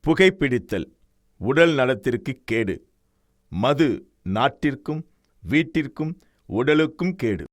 புகைப்பிடித்தல் உடல் நலத்திற்கு கேடு. மது நாட்டிற்கும் வீட்டிற்கும் உடலுக்கும் கேடு.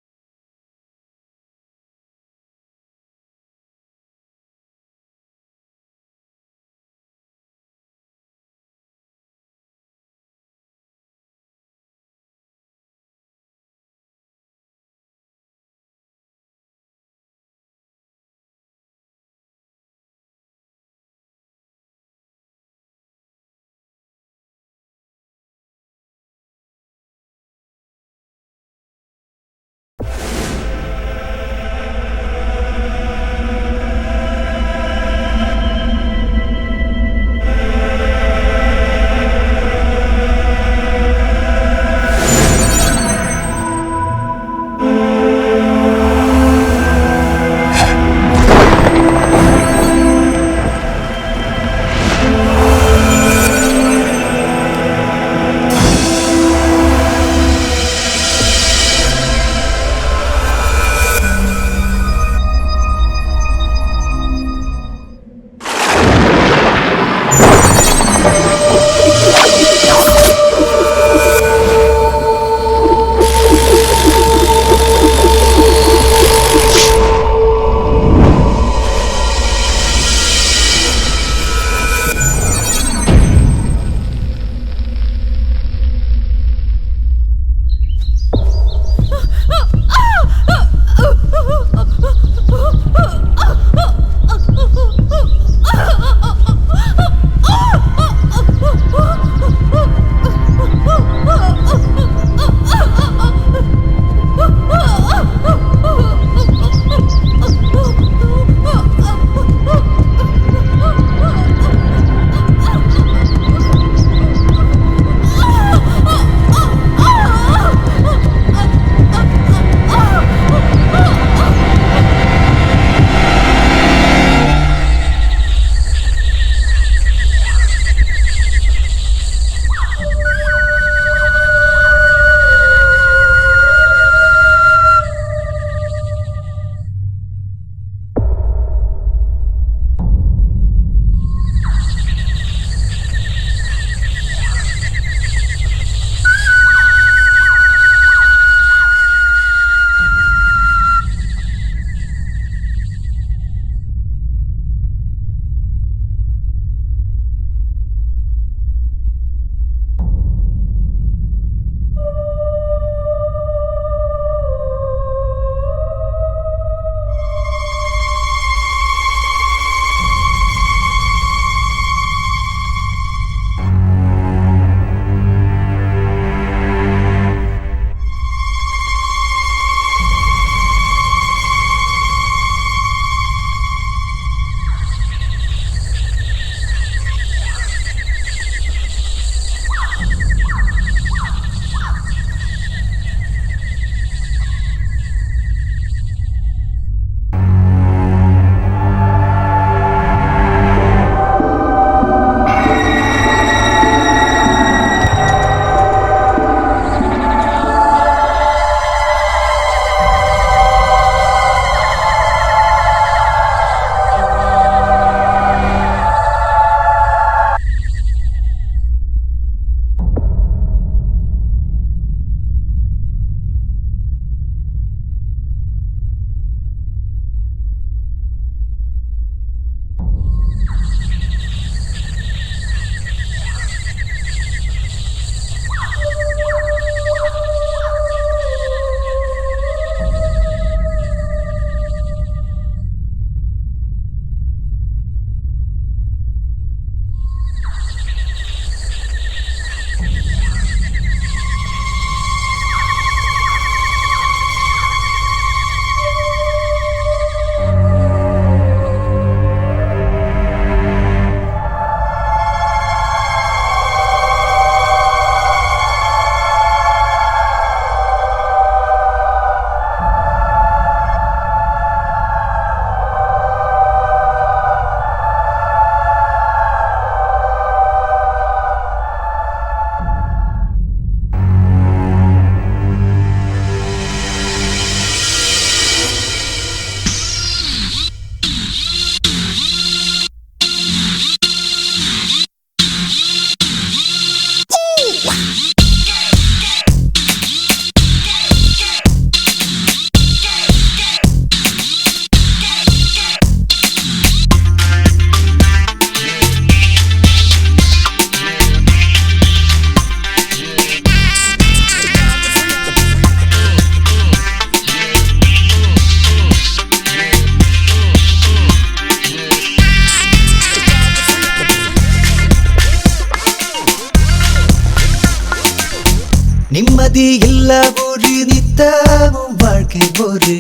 நிம்மதி இல்ல ஒரு நித்தமும் வாழ்க்கை ஒரு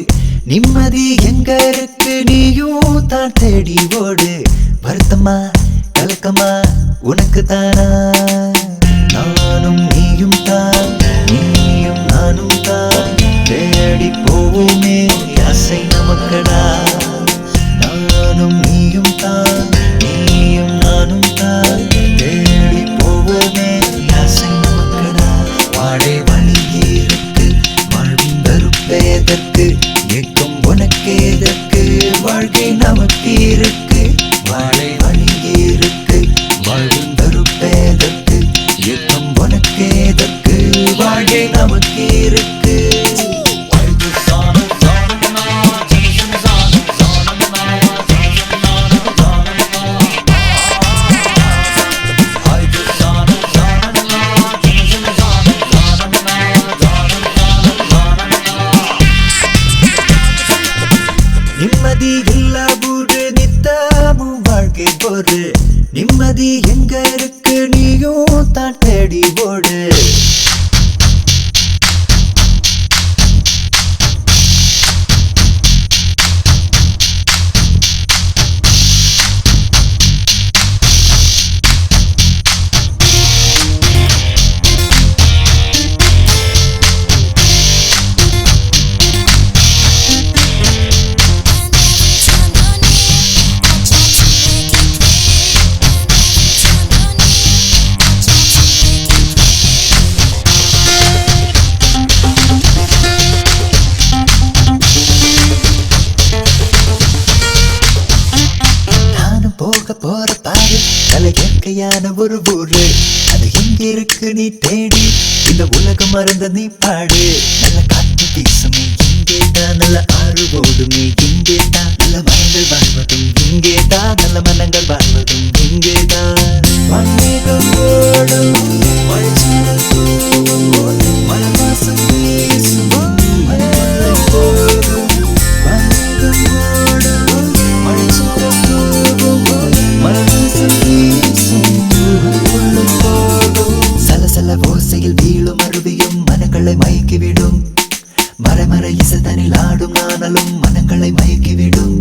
நிம்மதி எங்க இருக்கு நீயும் தான் தேடி ஓடு வருத்தமா கலக்கமா உனக்கு தானா நானும் நீயும் தான் நீயும் நானும் தான் தேடி போவோமே ஆசை நமக்கடா நானும் நீயும் தான் நீயும் நானும் தான் தேடி போவோமே ஆசை நமக்கடா வாழை வழி இருக்கு வாழ்வின் வெறுப்பேதற்கு ஏக்கம் உனக்கேதற்கு வாழ்க்கை நமக்கு இருக்கு வாழை வழி இருக்கு வாழ்வின் வெறுப்பேதற்கு ஏக்கம் உனக்கேதற்கு வாழ்க்கை நமக்கு இருக்கு நிம்மதி இல்ல ஒரு நித்தமும் வாழ்க்கை ஒரு நிம்மதி எங்க இருக்கு நீயும் தான் தேடி ஓடு போக போற பாரு நல்ல இயற்கையான ஒரு ஊரு அது எங்க இருக்கு நீ தேடி இந்த உலகம் மறந்த நீ பாடு நல்ல காற்று வீசுமே இங்கேதான் நல்ல ஆறு ஓடுமே இங்கேதான் நல்ல மரங்கள் வாழ்வதும் இங்கேதான் நல்ல மனங்கள் வாழ்வதும் இங்கேதான் மண்மேகம் ஓடும் மழைச்சாரல் தூவும் மனவாசம் வீசும் மனமுல்லை போடும் மண்மேகம் ஓடும் மழைச்சாரல் தூவும் மனவாசம் வீசும் மனமுல்லை போடும் சலசல ஓசையில் வீழும் அருவியும் மனங்களை மயக்கிவிடும் மரமர இசைதனில் ஆடும் நாணலும் மனங்களை மயக்கிவிடும்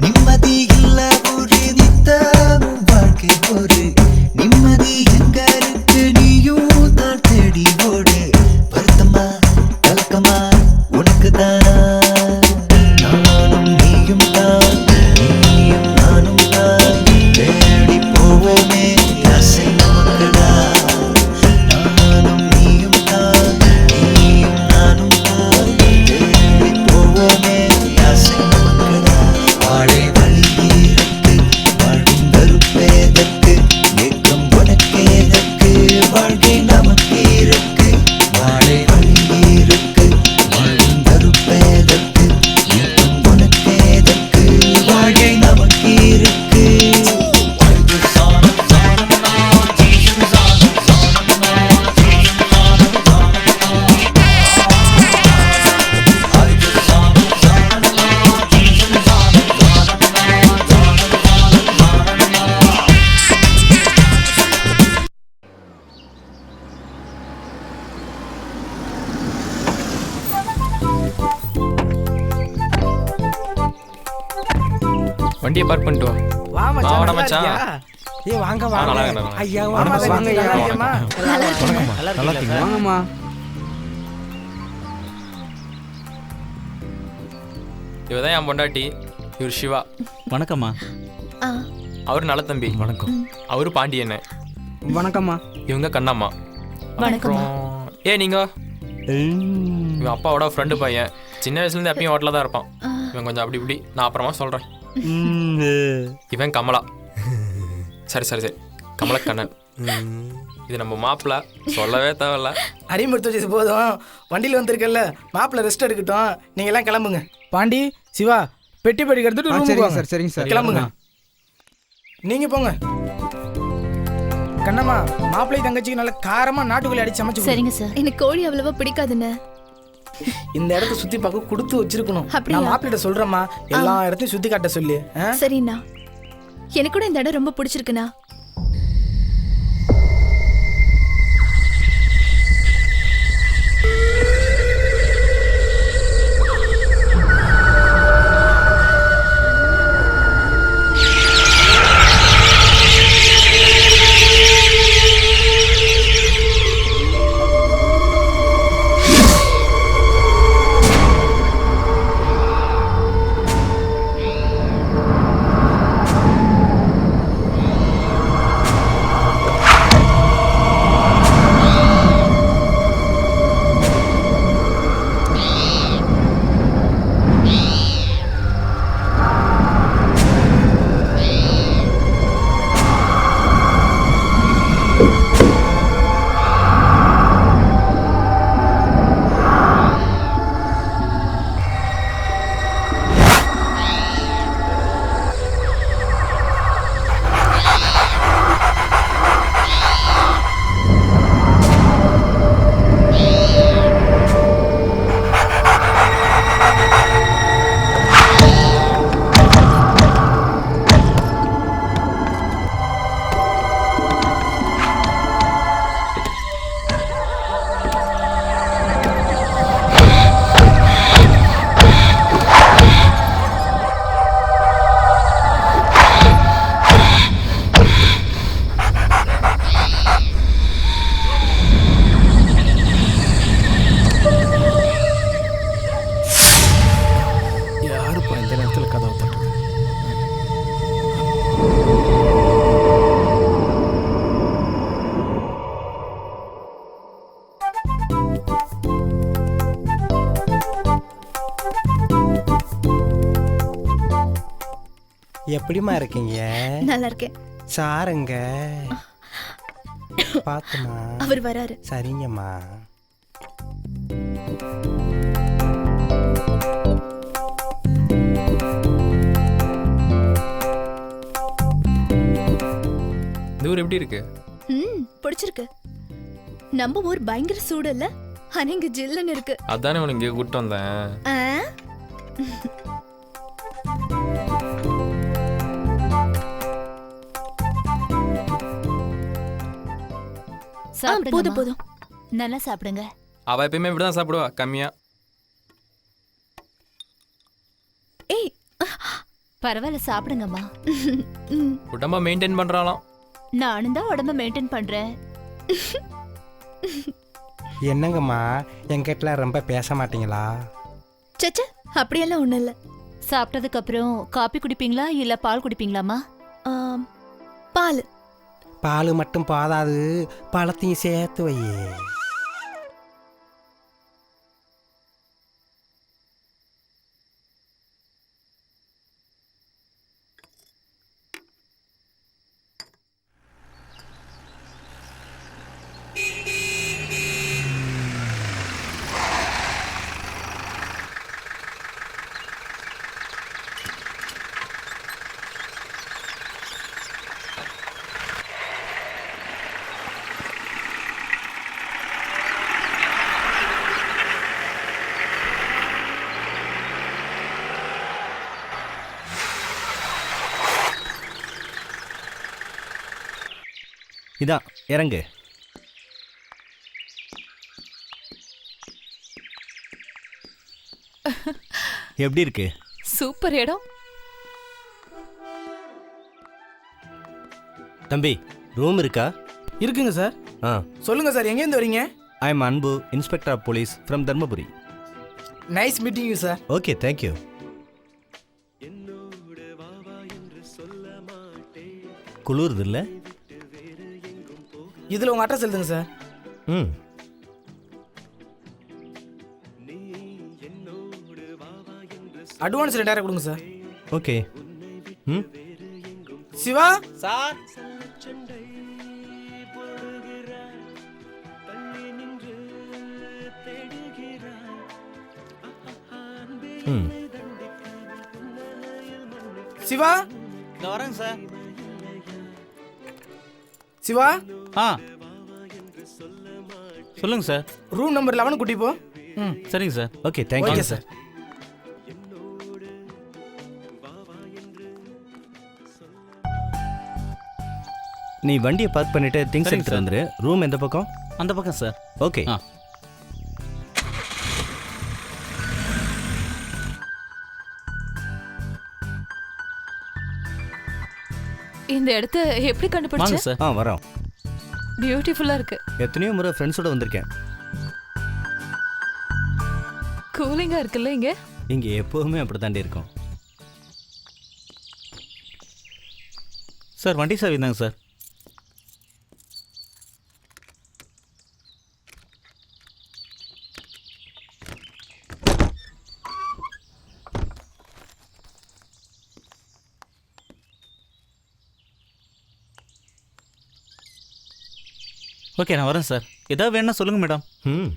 நிம்மதி இல்ல ஒரு நித்தமும் வாழ்க்கை ஒரு நிம்மதி எங்க இருக்கு நீயும் தான் தேடி ஓடு வருத்தமா கலக்கமா உனக்கு தானா நானும் நீயும் தான் நீயும் நானும் தான் தேடி போவோமே ஆசை நமக்கடா நானும் நீயும் தான் நீயும் நானும் தான் தேடி போவோமே ஆசை நமக்கடா வாழை வழி இருக்கு வாழ்வின் வெறுப்பேதற்கு ஏக்கம் உனக்கேதற்கு வாழ்க்கை நமக்கு இருக்கு வாழை வழி இருக்கு வாழ்வின் வெறுப்பேதற்கு ஏக்கம் உனக்கேதற்கு வாழ்க்கை நமக்கு இருக்கு வண்டியை பார்க் பண்ணிட்டு வா. வாடா மச்சான். ஏய் வாங்க நல்லா வாங்க இருக்கேன். ஐயா வணக்கம் வாங்க ஐயா. ஐயா நல்லா இருக்கீங்களா? வாங்கம்மா இவதான் என் பொண்டாட்டி, இவர் சிவா. வணக்கம்மா. அவர் நல்ல தம்பி. வணக்கம். அவரு பாண்டியண்ணே. வணக்கம்மா. இவங்க கண்ணம்மா. வணக்கம்மா. ஏ நீங்க இவன் அப்பாவோட ஃப்ரெண்டு பையன். சின்ன வயசுலேருந்து எப்பயும் ஹோட்டலில் தான் இருப்பான். இவன் கொஞ்சம் அப்படி இப்படி, நான் அப்புறமா சொல்கிறேன். இவன் கமலா. சரி சரி சரி, கமலக்கண்ணன். இது நம்ம மாப்பிள்ள, சொல்லவே தேவையில்ல. அறிமுகத்து வச்சது போதும், வண்டியில் வந்திருக்கல மாப்பிள்ள ரெஸ்ட் எடுக்கட்டும், நீங்க எல்லாம் கிளம்புங்க. பாண்டி சிவா பெட்டி பெட்டி எடுத்துட்டு ரூமுக்கு வாங்க. சரிங்க சார் கிளம்புங்க. நீங்க போங்க. கண்ணம்மா மாப்பிள்ளை தங்கச்சிக்கு நல்ல காரமா நாட்டுக்கோழி அடிச்சு சமைச்சு கொடு. சரிங்க சார். எனக்கு கோழி அவ்வளவா பிடிக்காதுண்ணே. இந்த இடத்த சுத்தி பார்க்க கொடுத்து வச்சிருக்கணும். அப்படியா? நான் மாப்பிள்ளைட்ட சொல்றேம்மா எல்லா இடத்தையும் சுத்தி காட்ட சொல்லி. சரிண்ணா. எனக்கு கூட இந்த இடம் ரொம்ப பிடிச்சிருக்குண்ணா. எப்படிமா இருக்கீங்க? நல்லா இருக்கேன். சாருங்க பாத்துமா. அவர் வராரு. சரிங்கம்மா. இந்த ஊர் எப்படி இருக்கு? பிடிச்சிருக்கு. நம்ம ஊர் பயங்கர சூடு இல்ல, ஆனா இங்க ஜில்லுன்னு இருக்கு. அதானே உனக்கு இங்கே கூப்பிட்டு வந்தேன். போதும் போதும். நல்லா சாப்பிடுங்க. அவ எப்பயுமே இப்படிதான் சாப்பிடுவா, கம்மியா. ஏய் பரவாயில்ல, சாப்பிடுங்கம்மா. உடம்ப மெயின்டைன் பண்றாளாம். நானும் தான் உடம்ப மெயின்டைன் பண்றேன். என்னங்கம்மா என்கிட்ட ரொம்ப பேச மாட்டீங்களா? சச்ச அப்படியெல்லாம் ஒண்ணும் இல்ல. சாப்பிட்டதுக்கு அப்புறம் காபி குடிப்பீங்களா இல்ல பால் குடிப்பீங்களாமா? பால். பால் மட்டும் போதாது, பழத்தையும் சேர்த்து வையே. இதான் இறங்கு. எப்படி இருக்கு? சூப்பர் இடம். தம்பி, ரூம் இருக்கா? இருக்குங்க சார். சொல்லுங்க சார், எங்க இருந்து வரீங்க? I am Anbu, inspector of police from Dharmapuri. Nice meeting you sir. Okay, thank you. குளிருது இல்லை? இதுல உங்க அட்ரஸ் எழுதுங்க சார். அட்வான்ஸ் 2000 கொடுங்க sir. Okay. Siva sir, Siva இந்த வரேங்க சார். சிவா, ஆ சொல்லுங்கள் சார். ரூம் நம்பர் 11 கூட்டி போ. ம், சரிங்க sir. Okay thank you okay sir. நீ வண்டியை பார்க் பண்ணிட்டு திங்ஸ் சரிங்க எடுத்துட்டு சார். வந்துரு. ரூம் எந்த பக்கம்? அந்த பக்கம் சார். ஓகே ஆ. இந்த இடத்த எப்படி வாங்க கண்டுபிடிச்ச? சார். வரோம். பியூட்டிஃபுல்லா இருக்கு. எத்தனையோ முறை ஃப்ரெண்ட்ஸோட வந்திருக்கேன். கூலிங்கா இருக்குல்ல இங்க? இங்கே எப்போவுமே அப்படி தாண்டி இருக்கும். சார் வண்டி சாவி தாங்க சார். ஓகே நான் வரேன் சார். ஏதாவது வேணா சொல்லுங்கள் மேடம். ம்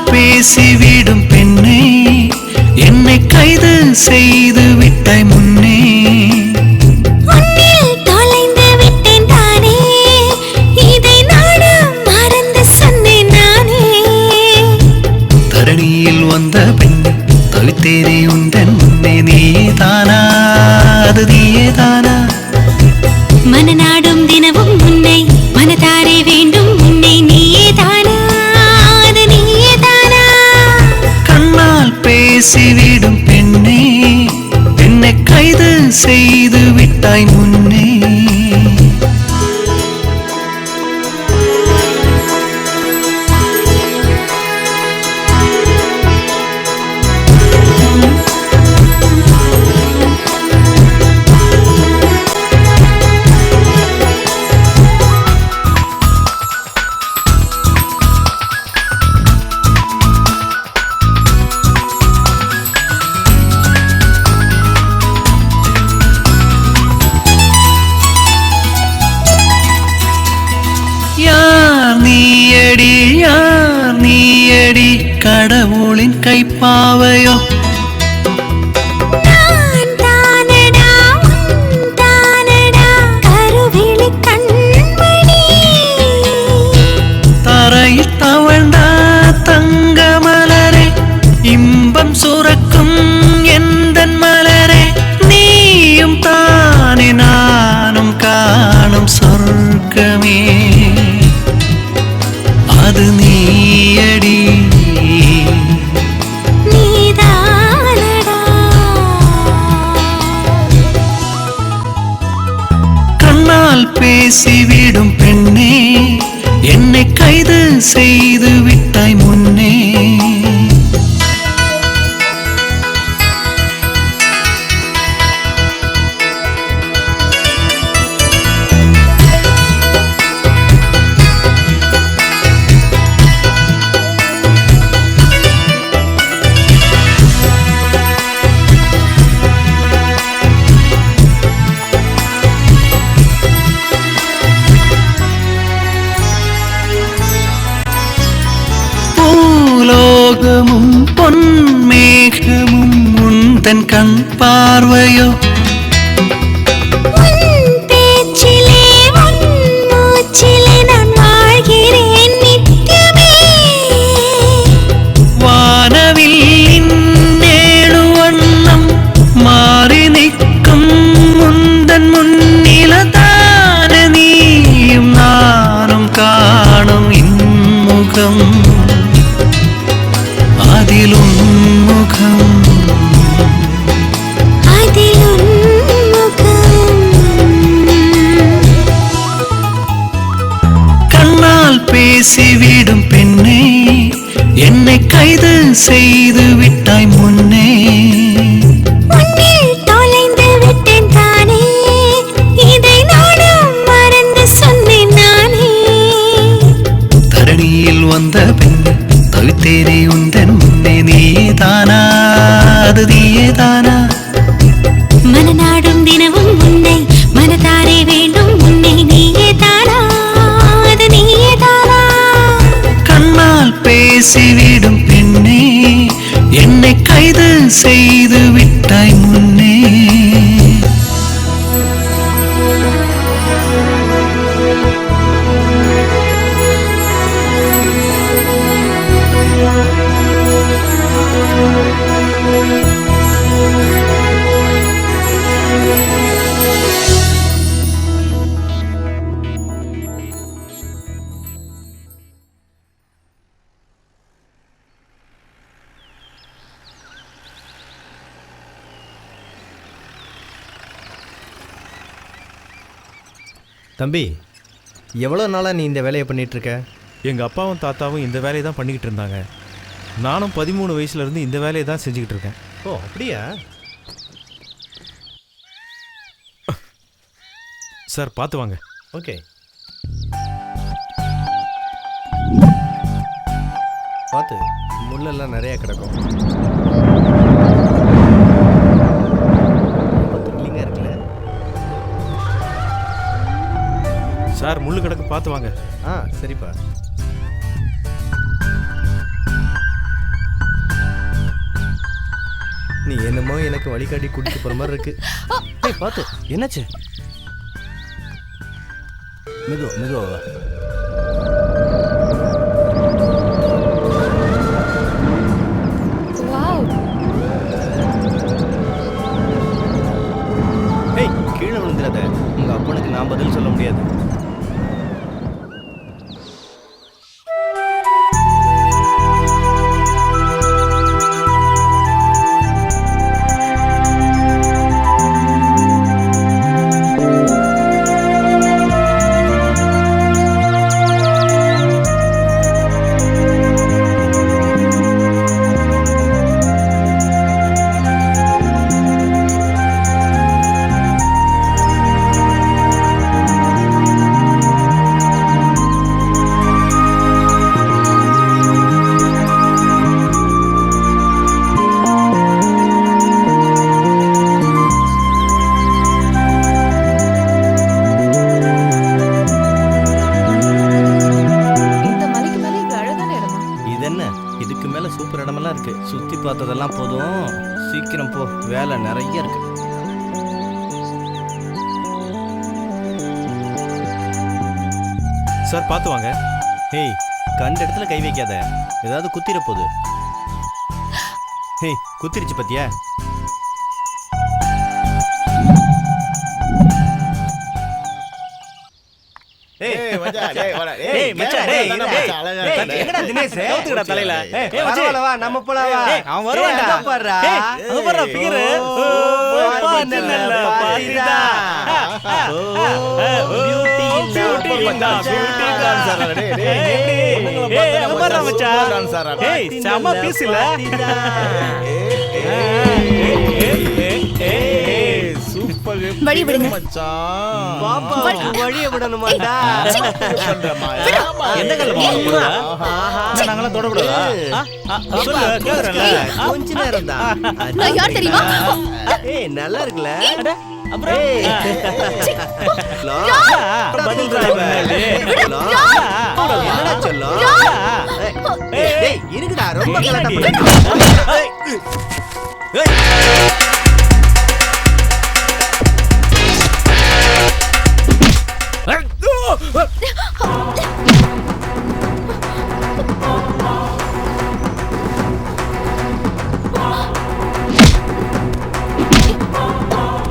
பேசிவிடும் பெண்ணே, என்னை கைது செய்து விட்டாய் முன்னே. தொலைந்து விட்டேன் தானே, இதை நானும் மறந்து சொன்னேன் நானே. தரணியில் வந்த பெண்ணே, தவித்தேனே உந்தன் முன்னே. நீயே தானா, அது நீயே தானா? மனநாடும் தினமும் உன்னை, மனதாரே வேண்டும் உன்னை. நீயே தானா, அது நீயே தானா? கண்ணால் பேசிவிடும் பெண்ணே, என்னை கைது செய்து விட்டாய் முன்னே. யார் நீயடி கடவுளின் கைப்பாவையோ? நான் தானடா, உன் தானடா, கருவிழி கண்மணி. தரையில் தவழ்ந்தா தங்க மலரே, இன்பம் சுரக்கும் எந்தன் மலரே. நீயும் தானே நானும் காணும் சொர்க்கமே, அது நீயடி. நீதானடா. கண்ணால் பேசிவிடும் பெண்ணே, என்னை கைது செய்து விட்டாய் முன்னே. பொன்மேகமும் உந்தன் கண் பார்வையோ உன் பேச்சிலே உன் மூச்சிலே நான் வாழ்கிறேன் நித்தியமே. வானவில் நேழு வண்ணம் மாறி நிற்கும் முந்தன் முன்னிலதான நீயும் நானும் காணும் இன்முகம் அதிலும் முகம் அதில் உன் முகம். கண்ணால் பேசிவிடும் பெண்ணே என்னை கைது செய்து விட்டாய் முன்னே உன்னில் தொலைந்து விட்டேன் தானே, இதை நானும் மறந்து சொன்னேன் நானே. தரணியில் வந்த பெண்ணே தவித்தேனே உந்தன் முன்னே நீயே தானா அது நீயே தானா மனநாடும் தினமும் உன்னை மனதாரே வேண்டும் உன்னை நீயே தானா அது நீயே தானா. கண்ணால் பேசிவிடும் பெண்ணே என்னை கைது செய்து விட்டாய் முன்னே தம்பி எவ்வளோ நாளாக நீ இந்த வேலையை பண்ணிட்டு இருக்க? எங்கள் அப்பாவும் தாத்தாவும் இந்த வேலையை தான் பண்ணிக்கிட்டு இருந்தாங்க. நானும் 13 வயசுலேருந்து இந்த வேலையை தான் செஞ்சுக்கிட்டு இருக்கேன். ஓ அப்படியா? சார் பார்த்து வாங்க. ஓகே பார்த்து, முள்ளெல்லாம் நிறையா கிடக்கும். த்ரில்லிங்காக இருக்குல்ல? சார் முள்ளு கிடக்கு, பார்த்து வாங்க. ஆ சரிப்பா. நீ என்னமோ எனக்கு வழிகாட்டி கூட்டிட்டு போற மாதிரி இருக்கு. ஏய் பார்த்து, என்னாச்சு? மெதுவா ஏய் கீழே விழுந்துடாத, உங்க அப்பனுக்கு நான் பதில் சொல்ல முடியாது. இதுக்கு மேல சூப்பர் இடமெல்லாம் இருக்கு. சுத்தி பார்த்ததெல்லாம் போதும், சீக்கிரம் போ, வேலை நிறைய இருக்கு. சார் பார்த்து வாங்க. ஹேய் கண்ட இடத்துல கை வைக்காத, ஏதாவது குத்திர போகுது. ஹேய் குத்திருச்சு பத்தியா? நம்ம போலவா அவன் வருவான்டா. பாருடா அங்க பாருடா ஃபிகர். வழி விடுங்க. வழிய விடணுமாடா? எந்த கல்ல நாங்களாம் தொடக்கூடாதா? சொல்லு கேக்குறேன்ல. கொஞ்ச நேரம் தான். நான் யார் தெரியுமா? ஏய் நல்லா இருக்குல? அப்புறம் பதில் பதில் என்னடா செல்லம் டேய் இருக்குடா ரொம்ப கலாட்டா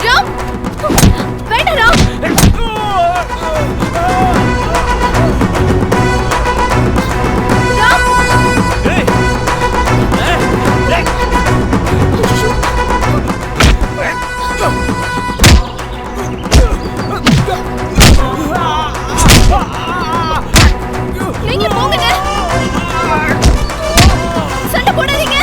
ராம் வேண்டாம் ராம் நீங்க போங்க சண்டை போடாதீங்க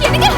என்னங்க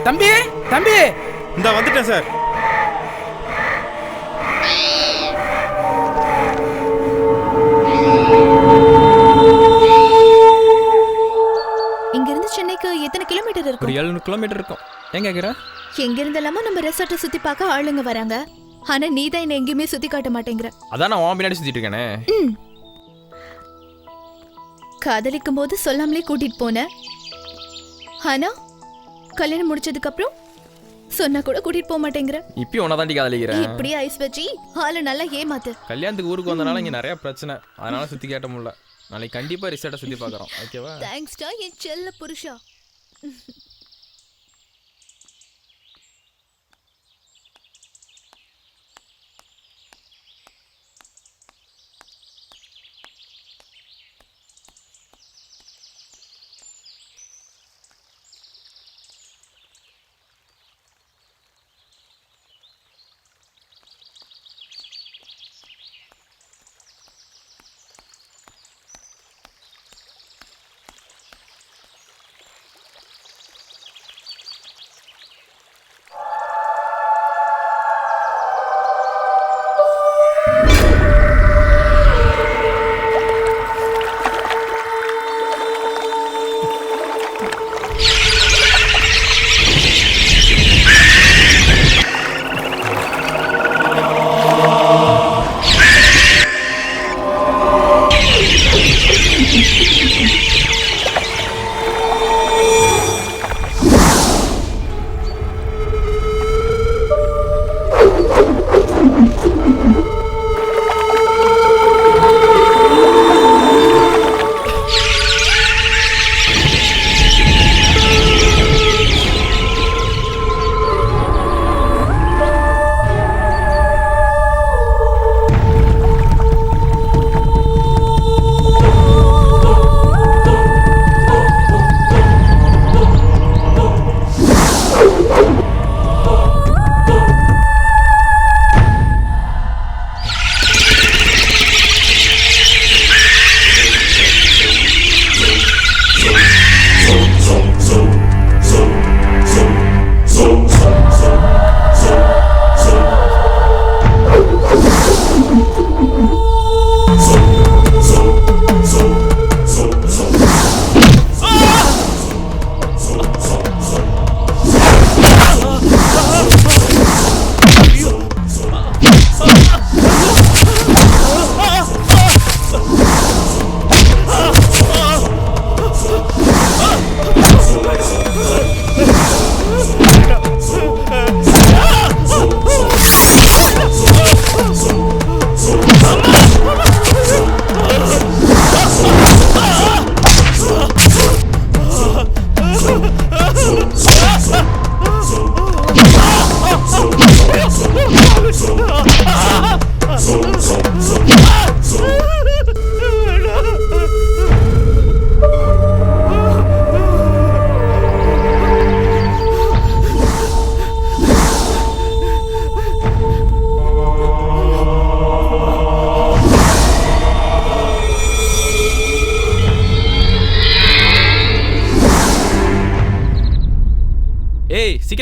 தம்பி தம்பி இந்த வந்துட்டேன் சார். இங்க இருந்து சென்னைக்கு எத்தனை கிலோமீட்டர் இருக்கும்? ஒரு 700 கிலோமீட்டர் இருக்கும். ஏன் கேக்குற? எங்க இருந்தெல்லாம நம்ம ரெசார்ட்டை சுத்தி பார்க்க ஆளுங்க வராங்க. ஆனா நீ தான் என்ன எங்கேயுமே சுத்தி காட்ட மாட்டேங்கிற. அதான் நான் உன் பின்னாடி சுத்திட்டு இருக்கேனே. காதலிக்கும் போது சொல்லாமலே கூட்டிட்டு போன. ஆனா கல்யாணம் முடிச்சதுக்கு அப்புறம் சொன்னா கூட கூட்டிட்டு போக மாட்டேங்கிற. இப்பயும் உன்னை தாண்டி காதலிக்கிறேன். இப்படி ஐஸ் வச்சு ஆளு நல்லா ஏமாத்து. கல்யாணத்துக்கு ஊருக்கு வந்தனால இங்க நிறைய பிரச்சனை, அதனால சுத்தி கேட்ட முடியல. நாளைக்கு கண்டிப்பா ரிசார்ட்டை சுத்தி பார்க்கறோம். ஓகேவா? தேங்க்ஸ்டா என் செல்ல புருஷா.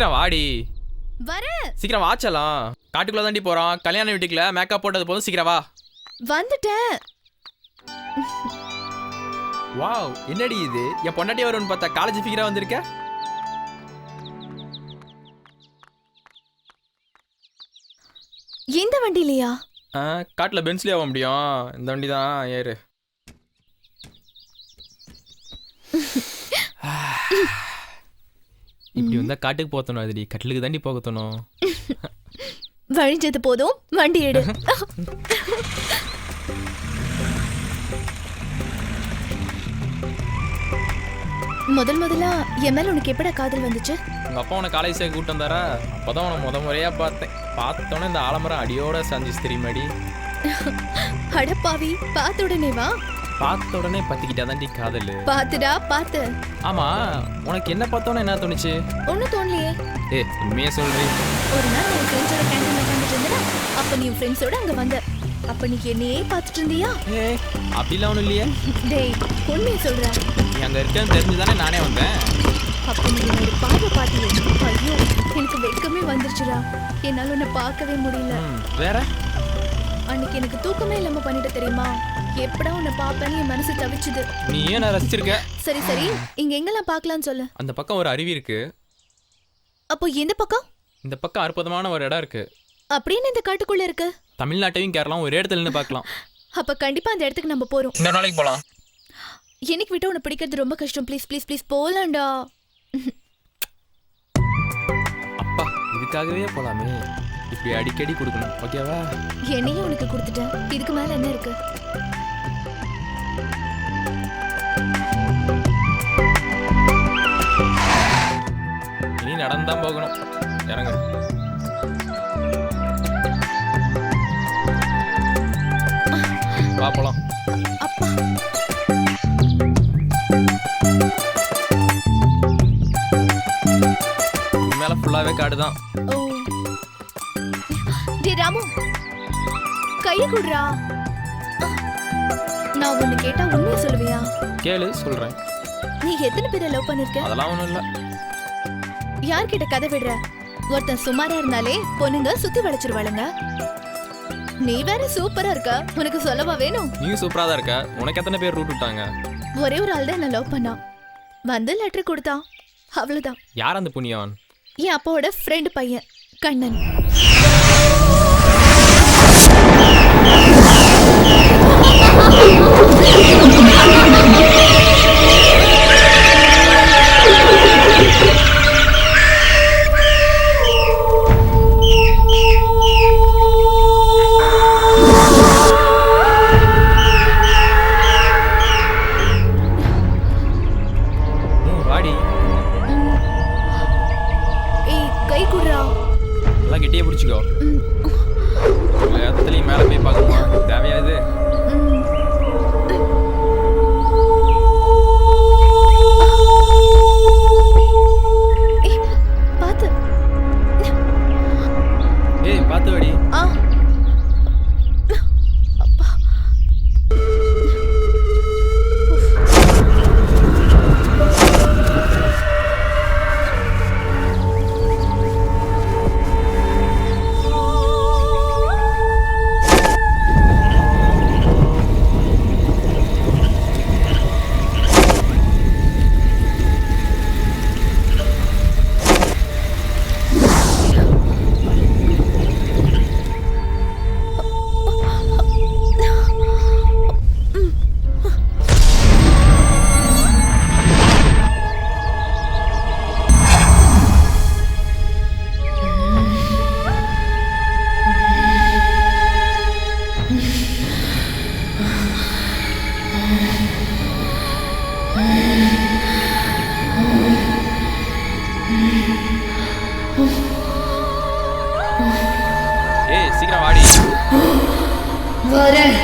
சீக்கிரம் வாடி. வரேன். சீக்கிரம் வாச்சலாம். காட்டுக்குள்ள தாண்டி போறோம். கல்யாண வீட்டுக்குள்ள மேக்கப் போட்டது போதும். சீக்கிரம் வா. வந்துட்டேன். வாவ், என்னடி இது? என் பொண்டாட்டி வரும்னு பார்த்தா காலேஜ் ஃபிகரா வந்திருக்க. இந்த வண்டிலையா? காட்டுல பென்ஸ்லயே ஆக முடியும். இந்த வண்டி தான் ஏறு. இப்படி வந்தா காட்டுக்கு போத்தணும். அதுடி கட்டிலுக்கு தாண்டி போகத்தணும். வழிஞ்சது போதும், வண்டி எடு. முதல்ல என் மேல உனக்கு எப்படா காதல் வந்துச்சு? உங்க அப்பா உன காலேஜ் சேர்க்க கூட்டம் வந்தாரா? அப்பதான் உன முறையா பார்த்தேன். பார்த்தோன்னே இந்த ஆலமரம் அடியோட சாஞ்சிச்சு தெரியுமாடி. அடப்பாவி, பார்த்த உடனே வா. பார்த்த உடனே பத்திக்கிட்டா தாண்டி காதல். பாத்துடா பாத்து. ஆமா, உனக்கு என்ன பார்த்தோன்னே என்ன தோணுச்சு? ஒன்னும் தோணலையே. உண்மையா சொல்றேன். ஒரு நாள் என் ஃப்ரெண்ட்ஸோட கேண்டீன்ல உட்காந்துட்டு இருந்தேனா, அப்ப நீ ஃப்ரெண்ட்ஸோட அங்க வந்த. அப்ப நீ என்னையே பார்த்துட்டு இருந்தியா? அப்படிலாம் ஒன்றும் இல்லையே. டேய், உண்மையை சொல்ற. நீ அங்க இருக்கேன்னு தெரிஞ்சுதானே நானே வந்தேன். அப்ப நீ என்னோட பார்வை பார்த்தியே. ஐயோ, எனக்கு வெட்கமே வந்துருச்சுடா. என்னால உன்னை பார்க்கவே முடியல. வேற? அன்னைக்கு எனக்கு தூக்கமே இல்லாம பண்ணிட்டு தெரியுமா? எப்படா உன்னை பாப்பேன்னு என் மனசு தவிச்சுது. நீ ஏன் நான் ரசிச்சிருக்க? சரி சரி, இங்க எங்கெல்லாம் பார்க்கலாம்னு சொல்லு. அந்த பக்கம் ஒரு அருவி இருக்கு. அப்போ எந்த பக்கம்? இந்த பக்கம் அற்புதமான ஒரு இடம் இருக்கு. அப்படின்னு இந்த காட்டுக்குள்ள இருக்கு? தமிழ்நாட்டையும் கேரளாவும் ஒரே இடத்துல நின்று பார்க்கலாம். அப்ப கண்டிப்பா அந்த இடத்துக்கு நம்ம போறோம். இந்த நாளைக்கு போலாம். எனக்கு விட்டு உன்னை பிடிக்கிறது ரொம்ப கஷ்டம். ப்ளீஸ் ப்ளீஸ் ப்ளீஸ் போலாம்டா. அப்பா, இதுக்காகவே போலாமே. இப்படி அடிக்கடி கொடுக்கணும், ஓகேவா? என்னையும் உனக்கு கொடுத்துட்டேன். இதுக்கு மேல என்ன இருக்கு? இனி நடந்தான் போகணும். இறங்க. வா போலாம். அப்பா, மேல ஃபுல்லாவே காடுதான். ஓ டே ராமு, கையை குடுறா. நான் ஒன்னு கேட்டா உண்மையை சொல்லுவியா? கேளு, சொல்றேன். நீ எத்தனை பேரை லவ் பண்ணிருக்க? அதெல்லாம் ஒண்ணும் இல்ல. யார்கிட்ட கதை விடுற? ஒருத்தன் சுமாரா இருந்தாலே பொண்ணுங்க சுத்தி வளைச்சிருவாளுங்க. நீ வேற சூப்பரா இருக்க. உனக்கு சொல்லவா வேணும்? நீ சூப்பரா தான் இருக்க. உனக்கு எத்தனை பேர் ரூட் விட்டாங்க? ஒரே ஒரு ஆள் தான் என்ன லவ் பண்ணா. வந்து லெட்டர் கொடுத்தான், அவ்வளவுதான். யார் அந்த புண்ணியவன்? என் அப்பாவோட ஃப்ரெண்டு பையன் கண்ணன். வாடி. ஏய், கை குடுறா. எல்லாம் கெட்டியே பிடிச்சிக்கோ. இடத்துலயும் மேல போய் பார்க்கணுமா? தேவையா இது? பாத்து. ஏய், பாத்து வாடி. ஏய், சீக்கிரம் வாடி. வரேன்.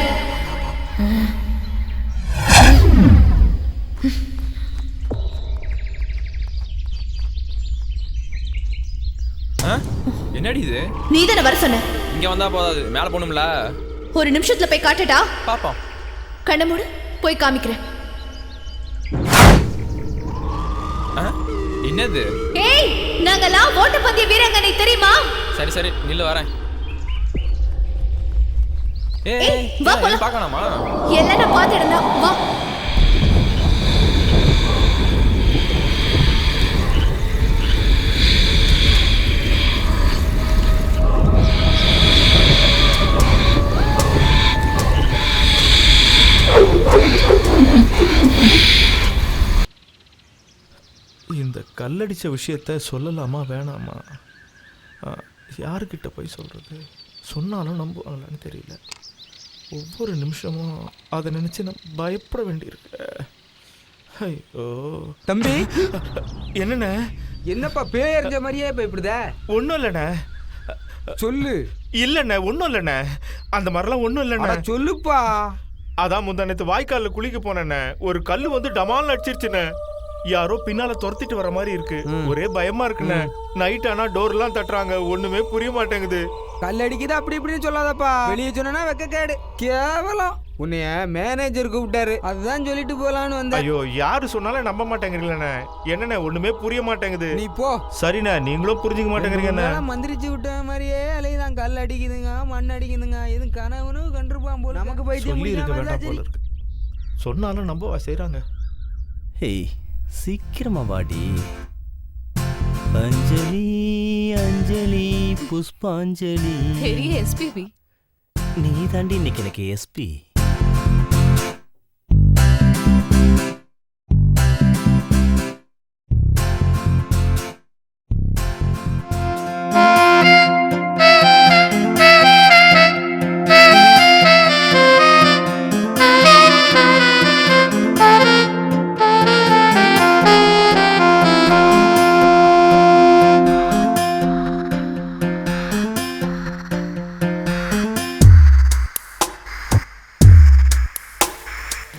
என்னடி இது? நீ தானே வர சொன்ன. இங்க வந்தா போதாது, மேல போகணும்ல. ஒரு நிமிஷத்துல போய் காட்டட்டா? பாப்போம். கண்ண மூடு, போய் காமிக்கிறேன். என்னது? ஏய், நாங்கெல்லாம் ஓட்டப்பந்தய வீராங்கனை தெரியுமா? சரி சரி நில்லு வரேன். ஏய் வா போலாம். பார்க்கணுமா? எல்லாம் நான் பார்த்துடுறேன். வா. இந்த கல்லடிச்ச விஷயத்த சொல்லலாமா வேணாமா? யாருக்கிட்ட போய் சொல்கிறது? சொன்னாலும் நம்புவாங்களான்னு தெரியல. ஒவ்வொரு நிமிஷமும் அதை நினச்சி நான் பயப்பட வேண்டியிருக்கு. ஐயோ தம்பி, என்னண்ணே? என்னப்பா பேயறிஞ்ச மாதிரியே பயப்படுத? ஒன்றும் இல்லைண்ணே. சொல்லு. இல்லைண்ணே, ஒன்றும் இல்லைண்ணே. அந்த மாதிரிலாம் ஒன்றும் இல்லைண்ணே. சொல்லுப்பா. அதான் முந்தானத்து வாய்க்காலில் குளிக்க போனேண்ணே. ஒரு கல் வந்து டமால்னு அடிச்சிருச்சுண்ணே. யாரோ பின்னால துரத்திட்டு வர மாதிரி இருக்கு. ஒரே பயமா இருக்குண்ணே. நைட் ஆனா டோர்லாம் தட்டுறாங்க, ஒண்ணுமே புரிய மாட்டேங்குது. கல் அடிக்குது அப்படி இப்படின்னு சொல்லாதப்பா. வெளியே சொன்னா வெக்க கேடு. கேவலம். உன்னைய மேனேஜர் கூப்பிட்டாரு, அதுதான் சொல்லிட்டு போலான்னு வந்தேன். ஐயோ, யாரு சொன்னாலும் நம்ப மாட்டேங்கிறீங்களே. என்னண்ணே ஒண்ணுமே புரிய மாட்டேங்குது. நீ போ. சரிண்ணே, நீங்களும் புரிஞ்சுக்க மாட்டேங்கிறீங்க. மந்திரிச்சு விட்ட மாதிரியே அலைதான். கல் அடிக்குதுங்க, மண் அடிக்குதுங்க. எது கனவுன்னு கண்டிருப்பான் போல. நமக்கு பைத்தியம் சொல்லி இருக்க வேண்டாம் போல இருக்கு. சொன்னாலும் நம்பவா செய்றாங்க. ஹேய், சீக்கிரமா வாடி. அஞ்சலி அஞ்சலி புஷ்பாஞ்சலி. பெரிய எஸ்பிபி. நீ தாண்டி இன்னைக்கு எனக்கு எஸ்பி.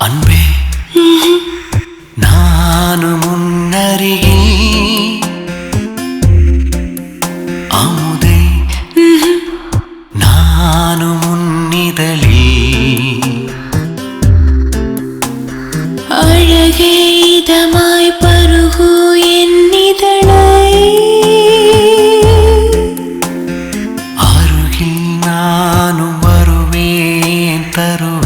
அன்பே, நானும் முன்னருகில் அமுதே, நானும் முன்னிதழில் அழகே இதமாய் பருகு என்னிதழை அருகில் நானும் வருவேன் தருவேன்.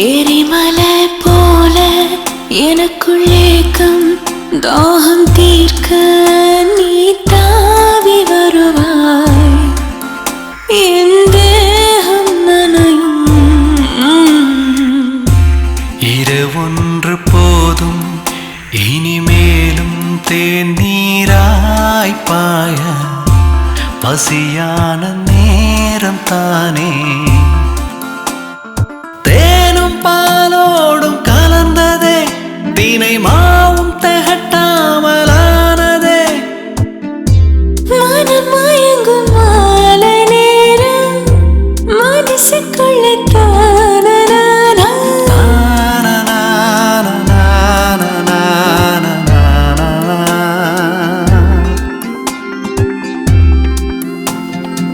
எரிமலை போல எனக்குள் ஏக்கம் தாகம் தீர்க்க நீ தாவி வருவாய். என் தேகம் நனையும். இரவொன்று போதும் இனிமேலும் தேநீராய் பாய பசியான நேரம் தானே. தேனும் பாலோடும் கலந்ததே, தினை மாவும் திகட்டாமலானதே. மனம் மயங்கும் மாலை நேரம் மனசுக்குள்ள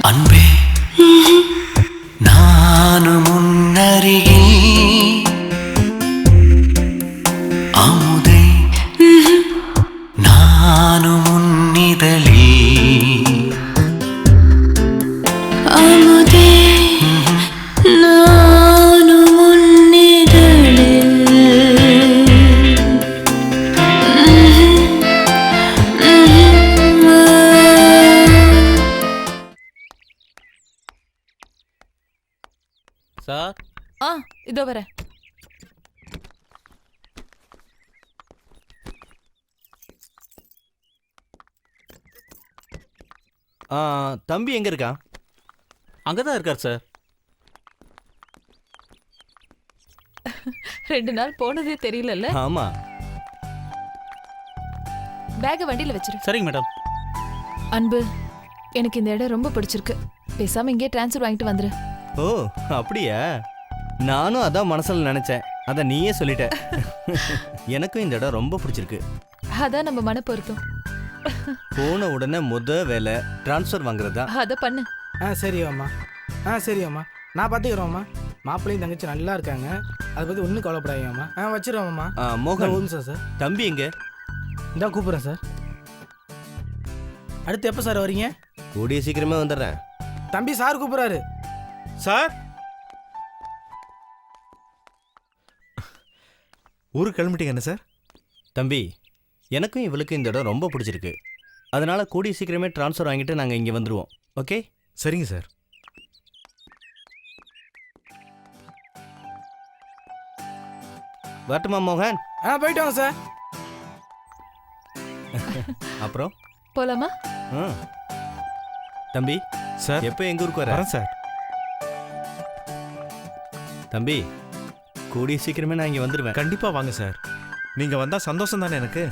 அன்பே, நானும் முன்னருகில் அமுதே. நானும் உன்னிதழில் அமுதே நானும் உன்னிதழில் சார் இதோ வரேன். தம்பி எங்க இருக்கான்? அங்கதான் இருக்கார் சார். 2 நாள் போனதே தெரியலல்ல. ஆமா. பேக வண்டியில வச்சிரு. சரிங்க மேடம். அன்பு, எனக்கு இந்த இடம் ரொம்ப பிடிச்சிருக்கு. பேசாம இங்கே ட்ரான்ஸ்ஃபர் வாங்கிட்டு வந்துரு. ஓ அப்படியா? நானும் அதான் மனசுல நினைச்சேன். அத நீயே சொல்லிட்ட. எனக்கும் இந்த இடம் ரொம்ப பிடிச்சிருக்கு. அதான் நம்ம மன பொருத்தம். போன உடனே வேலை ட்ரான்ஸ்ஃபர் வாங்குறதா? அத பண்ணு. சரி அம்மா. சரி அம்மா, நான் பார்த்துக்கிறோம்மா. மாப்பிள்ளையும் தங்கச்சி நல்லா இருக்காங்க, அதை பற்றி ஒன்றும் கவலைப்படாதீங்கம்மா. வச்சிருவோம்மா. மோகன் ஒரு நிமிஷம் சார். தம்பி எங்க? இதான் கூப்பிட்றேன் சார். அடுத்து எப்போ சார் வரீங்க? கூடிய சீக்கிரமே வந்துடுறேன். தம்பி சார் கூப்பிட்றாரு. சார் ஊருக்கு கிளம்பிட்டீங்க என்ன சார்? தம்பி, எனக்கும் இவளுக்கு இந்த இடம் ரொம்ப பிடிச்சிருக்கு. அதனால கூடிய சீக்கிரமே ட்ரான்ஸ்ஃபர் வாங்கிட்டு நாங்கள் இங்கே வந்துடுவோம். ஓகே? சரிங்க சார். வரட்டுமா மோகன்? போயிட்டு வாங்க சார். அப்புறம் போலாமா? தம்பி சார் எப்போ எங்கள் ஊருக்கு வரேன் சார். தம்பி, கூடிய சீக்கிரமே நான் இங்கே வந்துடுவேன். கண்டிப்பாக வாங்க சார். நீங்கள் வந்தால் சந்தோஷம் தானே எனக்கு.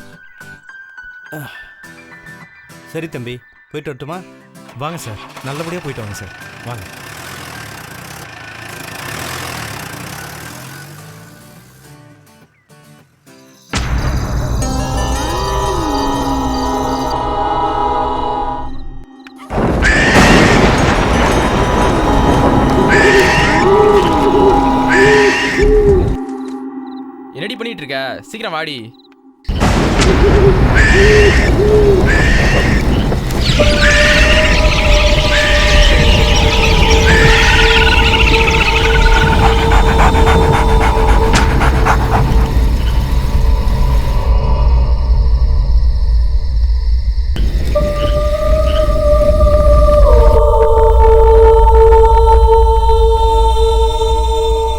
சரி தம்பி, போயிட்டு வரட்டுமா? வாங்க சார், நல்லபடியாக போயிட்டு வாங்க சார். வாங்க. என்னடி பண்ணிட்டு இருக்க? சீக்கிரம் வாடி.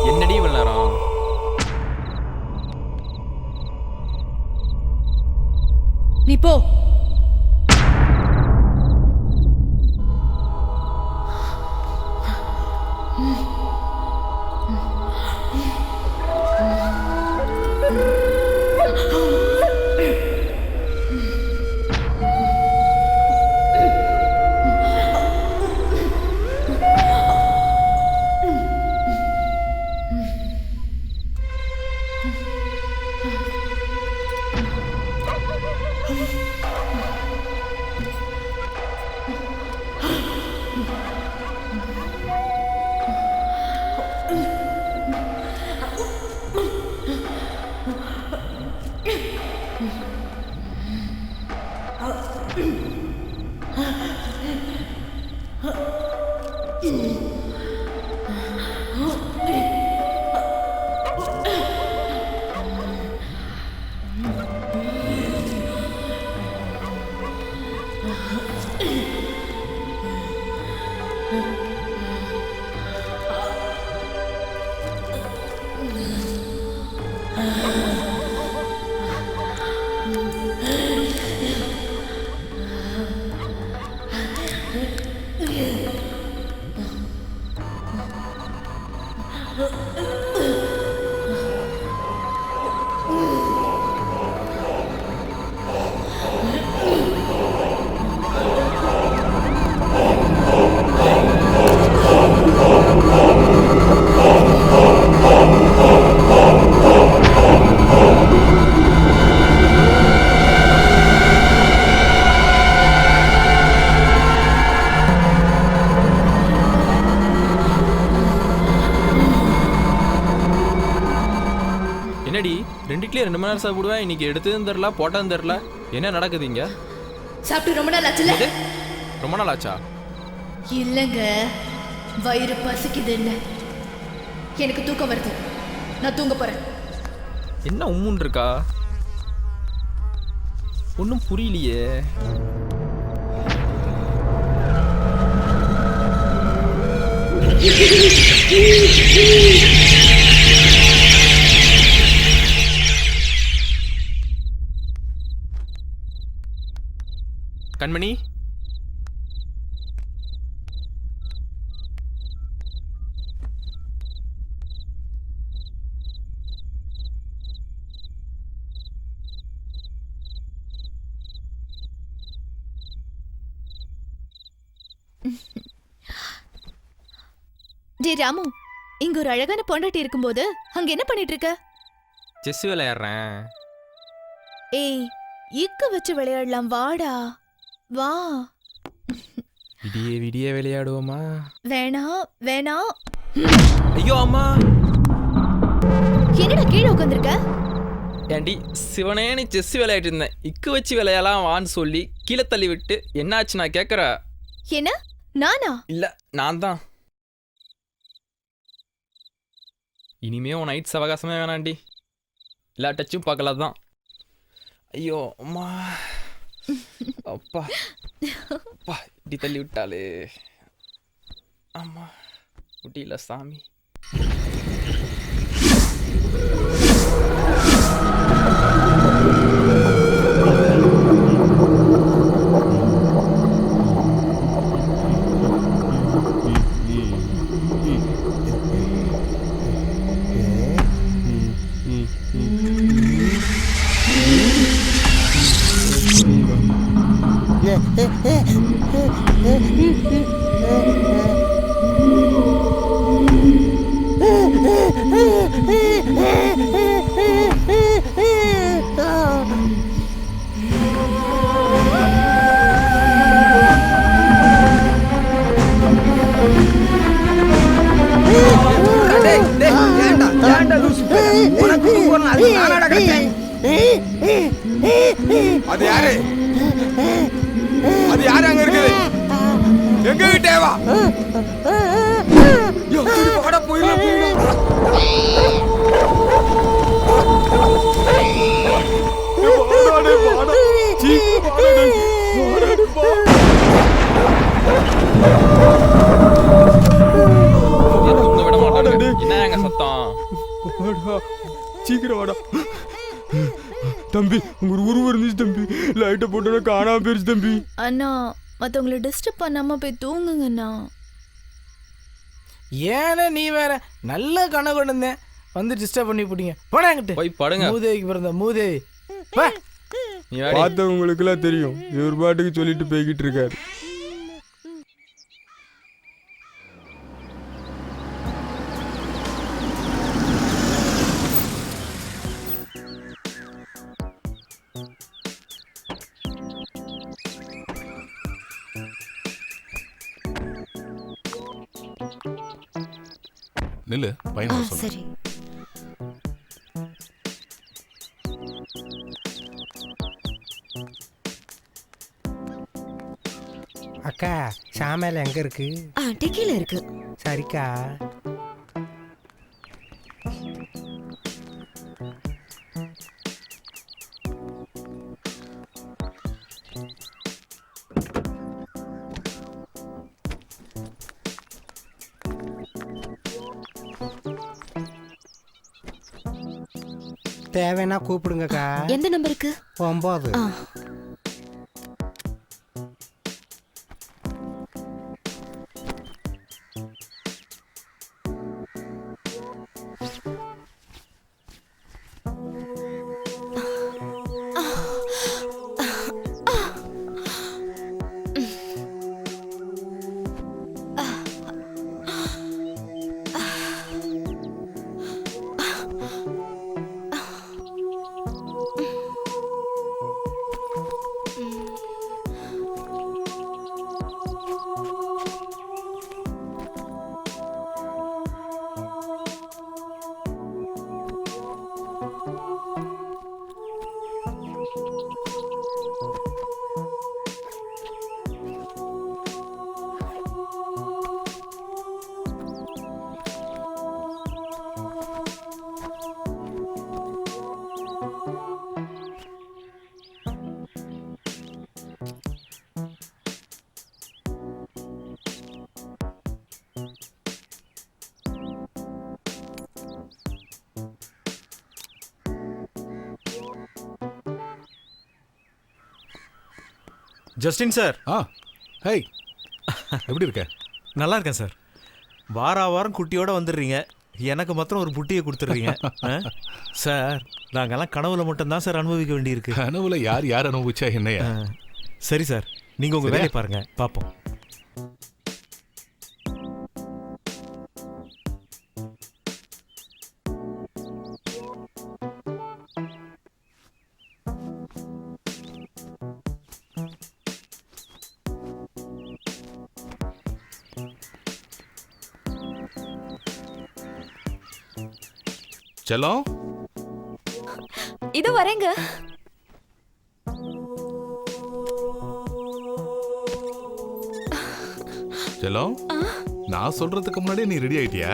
என்னடி இவ்வளவு நேரம்? நீ போ. 2 மணி நேரம் சாப்பிடுவேன், இன்னைக்கு எடுத்ததும் தெரில போட்டதும் தெரில. என்ன நடக்குது இங்க? சாப்பிட்டு ரொம்ப நாள் ஆச்சுல? ரொம்ப நாள் ஆச்சா? இல்லைங்க, வயிறு பசிக்குதுன்னு. எனக்கு தூக்கம் வருது, நான் தூங்க போறேன். என்ன உம்முன் இருக்கா? ஒன்றும் புரியலையே. கண்மணி, டே ராமு, இங்க ஒரு அழகான பொண்டாட்டி இருக்கும்போது அங்க என்ன பண்ணிட்டு இருக்க? செஸ் விளையாடுறேன். ஏய், இக்க வச்சு விளையாடலாம், வாடா வா. விடிய விடிய விளையாடுவோமா? வேணாம் வேணாம். ஐயோ அம்மா, என்னடா கீழே உட்காந்துருக்க? ஏண்டி சிவனேன்னு செஸ் விளையாட்டு இருந்தேன், இக்கு வச்சு விளையாடலாம் வான்னு சொல்லி கீழே தள்ளி விட்டு என்னாச்சு நான் கேட்குற? என்ன நானா? இல்லை, நான் தான். இனிமே உன் நைட் சவகாசமே வேணாண்டி, எல்லா டச்சும் பார்க்கலாம் தான். ஐயோ அம்மா, அப்பா அப்பா, இப்படி தள்ளி விட்டாலே. அம்மா முடியல சாமி. அது யாரு? அது யாரு அங்க இருக்குது? எங்க வீட்டே வா. போட போயிடலாம். என்ன எங்க சத்தம்? சீக்கிரம் வாடா தம்பி. உங்க உருவம் இருந்துச்சு தம்பி, லைட்டை போட்டோட காணாம போயிருச்சு தம்பி. அண்ணா, மற்றவங்களை டிஸ்டர்ப் பண்ணாம போய் தூங்குங்கண்ணா. ஏன்னா நீ வேற நல்ல கனவு இருந்தேன் வந்து டிஸ்டர்ப் பண்ணி போட்டீங்க. போனாங்கிட்டு போய் படுங்க. மூதேவிக்கு பிறந்த மூதேவி. பார்த்தவங்களுக்கு எல்லாம் தெரியும், இவர் பாட்டுக்கு சொல்லிட்டு போய்கிட்டு இருக்காரு. நில்லு, பையன் சரி. அக்கா, சாமையில எங்க இருக்கு? டிக்கில இருக்கு. சரிக்கா. தேவைன்னா கூப்பிடுங்கக்கா. எந்த நம்பருக்கு? 9. Justin sir. ஹேய், எப்படி இருக்க? நல்லா இருக்கேன் சார். வாரம் குட்டியோட வந்துடுறீங்க, எனக்கு மாத்திரம் ஒரு புட்டியை கொடுத்துட்றீங்க. சார், நாங்கெல்லாம் கனவுல மட்டும்தான் சார் அனுபவிக்க வேண்டியிருக்கு. கனவுல யார் அனுபவிச்சா என்னையா? சரி சார், நீங்க உங்க வேலையை பாருங்க, பார்ப்போம். செல்லம், இது வரேங்க. செல்லம், நான் சொல்றதுக்கு முன்னாடியே நீ ரெடி ஆயிட்டியா?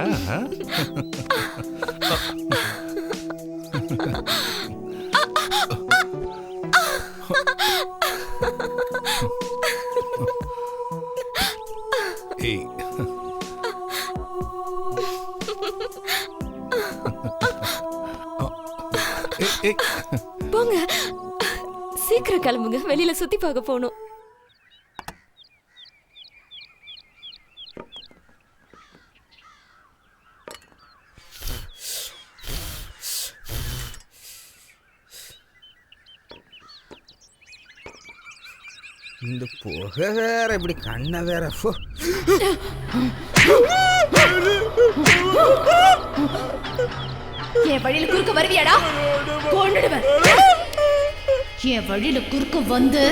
ஏய், போங்க, சீக்கிரம் கிளம்புங்க, வெளியில சுத்தி பார்க்க போகணும். இந்த புகை வேற இப்படி கண்ணை வேற. என் வழியில குறுக்க வருவியாடா? கொன்னுடுவேன். என் வழியில குறுக்க வந்து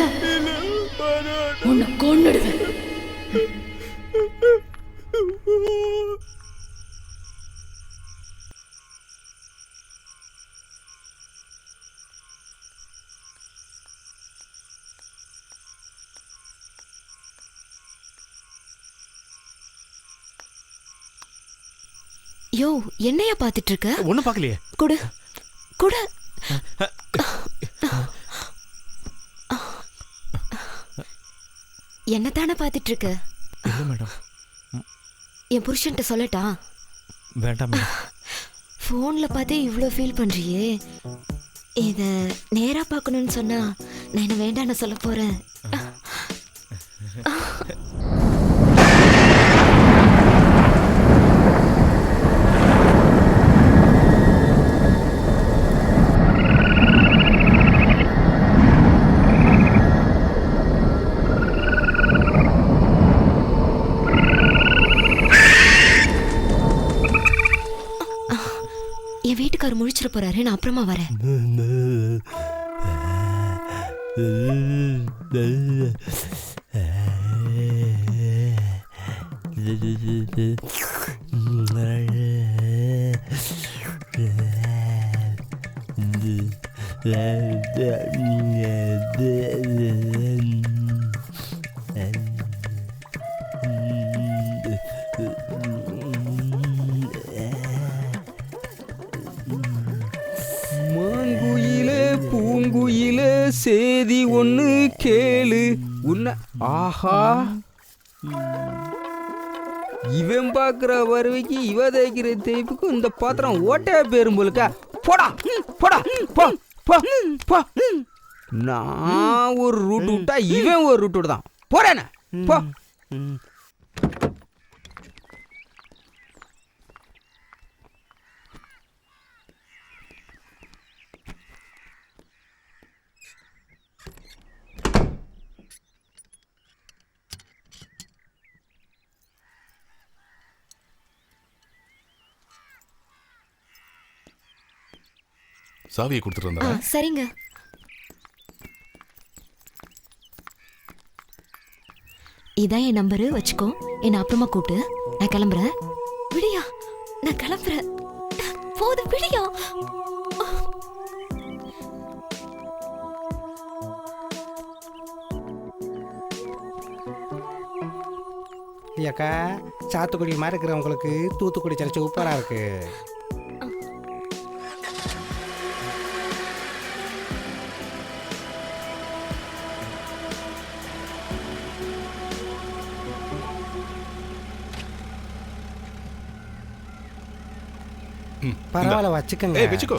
உன்னை கொன்னுடுவேன். யோ, என்னையா பாத்துட்டு இருக்க? ஒண்ணும் பார்க்கலையே. குடு குடு. என்னதானே பாத்துட்டு இருக்க? இல்ல மேடம். என் புருஷன்ட்ட சொல்லட்டா? வேண்டாம் மேடம். போன்ல பார்த்தே இவ்வளோ ஃபீல் பண்றியே, இத நேரா பார்க்கணும்னு சொன்னா நான் என்ன வேண்டான்னு சொல்ல போறேன். என் வீட்டுக்காரர் முழிச்சிட போறாரு, நான் அப்புறமா வரேன். மாங்குயிலே பூங்குயிலே சேதி ஒண்ணு கேளு உன்ன. ஆஹா, இவன் பாக்குற வருவைக்கு இவ தேய்க்கிற தேய்ப்புக்கும் இந்த பாத்திரம் ஓட்டையா பேரும் போலுக்கா. போடா போடா போ போ போ. நான் ஒரு ரூட் விட்டா இவன் ஒரு ரூட் விடுதான். போறேன போ. சாவியை கொடுத்துட்டு வந்தா? சரிங்க. இதான் என் நம்பரு, வச்சுக்கோ. என்ன அப்புறமா கூப்பிட்டு. நான் கிளம்புறேன். விடியா, நான் கிளம்புறேன். போதும், விடியா. ஐயாக்கா, சாத்துக்குடி மாதிரி இருக்கிறவங்களுக்கு தூத்துக்குடி சளிச்சு உப்பரா இருக்கு. பரவாயில்ல, வச்சுக்கோங்க. வச்சுக்கோ.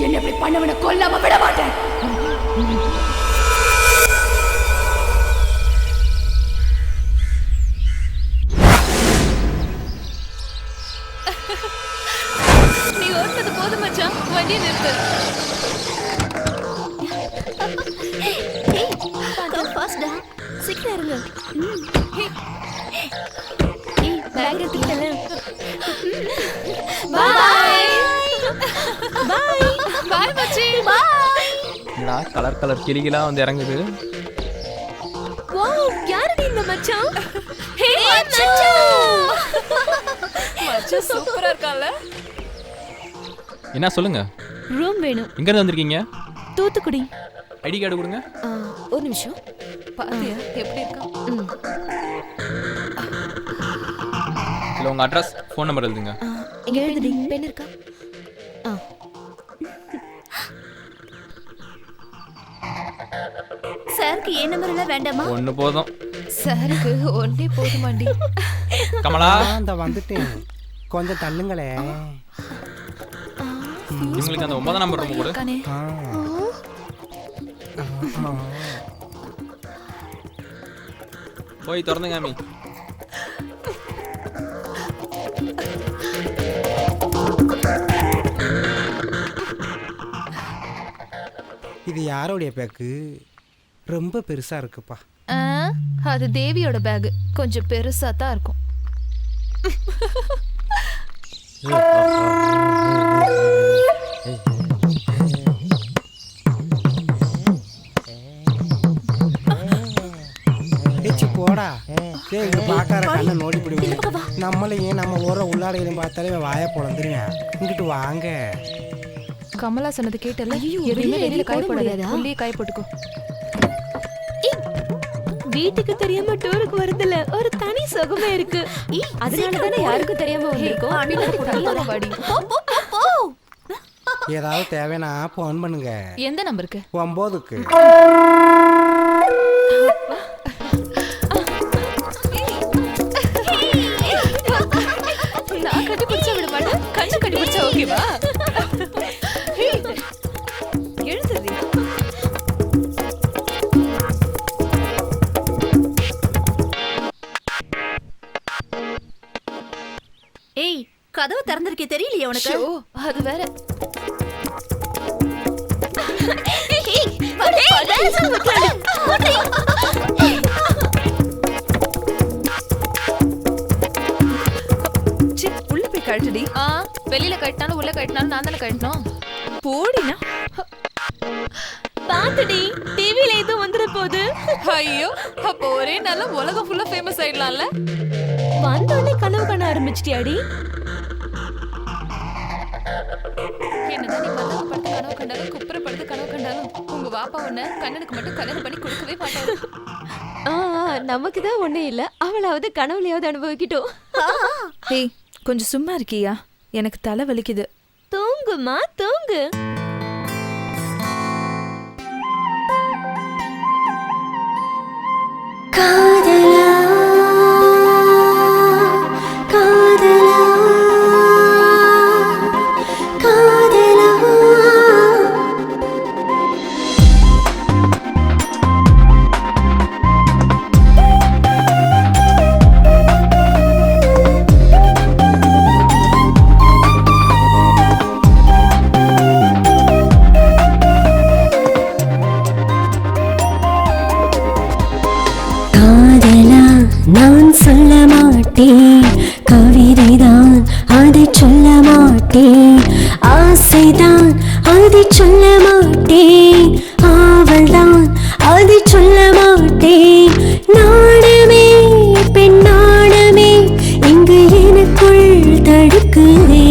என்ன இப்படி பண்ணவன கொல்லாம விட மாட்டேன். நீ ஓட்டது போதும் மச்சான், வண்டியை நிறுத்து. ஃபாஸ்டா சீக்கிரம் இருங்க. ஏய் பேக் எடுத்துட்டல. பை பை பை மச்சி பை. என்னடா கலர் கலர் கிளிகளா வந்து இறங்குது. வாவ் யாரடி இந்த மச்சான்? ஹே மச்சான். மச்சான் சூப்பரா இருக்கால. என்ன சொல்லுங்க? ரூம் வேணும். எங்க இருந்து வந்திருக்கீங்க? தூத்துக்குடி. ஐடி கார்டு கொடுங்க. ஒரு நிமிஷம். பாத்தியா எப்படி இருக்கா? இல்ல உங்க அட்ரஸ் ஃபோன் நம்பர் எழுதுங்க. இங்க எழுதுடி. பென் இருக்கா? சாருக்கு ஏ நம்பர் எல்லாம் வேண்டாமா? ஒன்னு போதும். சாருக்கு ஒன்னே போதுமாண்டி. கமலா அந்த வந்துட்டேன், கொஞ்சம் தள்ளுங்களே. உங்களுக்கு அந்த 9 நம்பர் ரூம் கொடு. போய் திறந்துங்க அம்மி. இது யாரோடைய பேக்கு? ரொம்ப பெருசா இருக்குப்பா. அது தேவியோட பேக், கொஞ்சம் பெருசா தான் இருக்கும். போடா பாக்கார கண்ணை நோடி பிடி. நம்மளையும் நம்ம ஊர உள்ளாடையிலையும் பார்த்தாலே வாய போலந்துருவேன். இங்கிட்டு வாங்க. கமலா சொன்னது கேட்டல. எதுவுமே வெளியில காய போடாத, உள்ளே காய போட்டுக்கோ. வீட்டுக்கு தெரியாம டூருக்கு வரதுல ஒரு தனி சுகமே இருக்கு. அதனால தானே யாருக்கும் தெரியாம வந்திருக்கோம். ஏதாவது தேவைன்னா போன் பண்ணுங்க. எந்த நம்பருக்கு? 9க்கு. நான் கட்டி பிடிச்சா விட மாட்டேன், கண்ணு கட்டி பிடிச்சா ஓகேவா? எழுதுறீ. ஏய் கதவு திறந்திருக்கே தெரியலையே உனக்கு? அது வேற. உள்ள போய் கழட்டுடி. வெளியில கட்டினாலும் உள்ள கட்டினாலும் நான் தானே கட்டணும். போடினா பாத்துடி, டிவில ஏதோ வந்துற போகுது. ஐயோ, அப்போ ஒரே நாள்ல உலகம் ஃபுல்லா ஃபேமஸ் ஆயிடலாம்ல. வந்தோடனே கனவு காண ஆரம்பிச்சிட்டியாடி? என்னதான் நீ மல்லாக்க படுத்து கனவு கண்டாலும் குப்புற படுத்து கனவு கண்டாலும் உங்க வாப்பா உன்னை கண்ணனுக்கு மட்டும் கல்யாணம் பண்ணி கொடுக்கவே மாட்டாரு. நமக்கு தான் ஒண்ணே இல்ல, அவளாவது கனவுலையாவது அனுபவிக்கிட்டோம். ஏய் கொஞ்சம் சும்மா இருக்கியா? எனக்கு தலை வலிக்குது. தூங்குமா தூங்கு. காதலா காதலா காதலா நான் சொல்ல மாட்டேன், கவிதைதான் அதை சொல்ல மாட்டேன், ஆசைதான் அதை சொல்ல மாட்டேன், ஆவல்தான் அதை சொல்ல மாட்டேன், நாணமே பெண் நாணமே இங்கு எனக்குள் தடுக்குதே.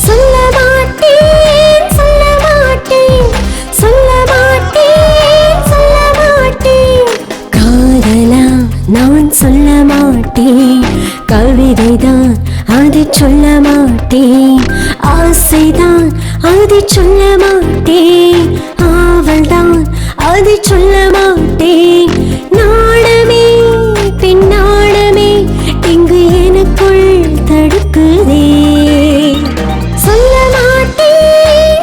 சொல்ல மாட்டேன் சொல்ல மாட்டேன் சொல்ல மாட்டேன் சொல்ல மாட்டேன், காதலா நான் சொல்ல மாட்டேன், கவிதைதான் அதை சொல்ல மாட்டேன், ஆசைதான் அதை சொல்ல மாட்டேன், ஆவல்தான் அதை சொல்ல மாட்டேன், நாணமே பெண் நாணமே இங்கு எனக்குள் தடுக்குதே. சொல்ல மாட்டேன்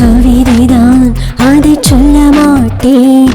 கவிதைதான் அதை சொல்ல மாட்டேன்.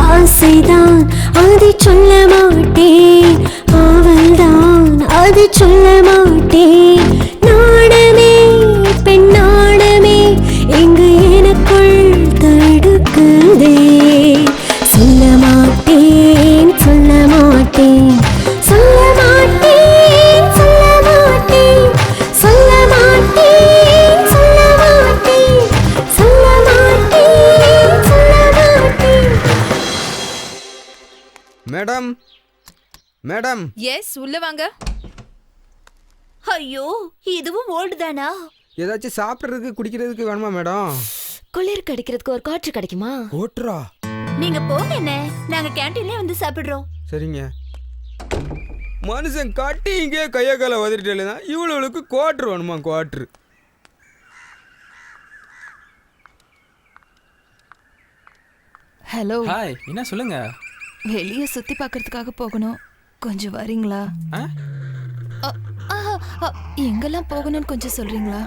ஆசைதான் அதை சொல்ல மாட்டேன், அவள்தான் அதை சொல்ல மாட்டேன். நாணமே பெண் நாணமே இங்கு எனக்குள் தடுக்குதே. சொல்ல மாட்டேன் சொல்ல மாட்டேன் சொல்ல மாட்டேன் சொல்ல மாட்டேன் சொல்ல மாட்டேன் சொல்ல மாட்டேன் சொல்ல மாட்டேன் சொல்ல மாட்டேன். Madam madam. எஸ், உள்ள வாங்க. ஐயோ, இதுவும் ஓல்டு தானா? ஏதாச்சும் சாப்பிட்றதுக்கு குடிக்கிறதுக்கு வேணுமா மேடம்? குளிர் கடிக்கிறதுக்கு ஒரு காற்று கிடைக்குமா? ஓட்டுறா. நீங்க போங்க, என்ன நாங்க கேண்டீன்லயே வந்து சாப்பிடுறோம். சரிங்க. மனுஷன் காட்டி இங்கே கைய கால வதறிட்டேன்னா இவ்வளவுக்கு குவாட்ரு வேணுமா? குவாட்ரு. ஹலோ. ஹாய், என்ன சொல்லுங்க? வெளியே சுத்தி பார்க்கறதுக்காக போகணும், கொஞ்சம் வரீங்களா? எங்கெல்லாம் போகணும்னு கொஞ்சம் சொல்றீங்களா?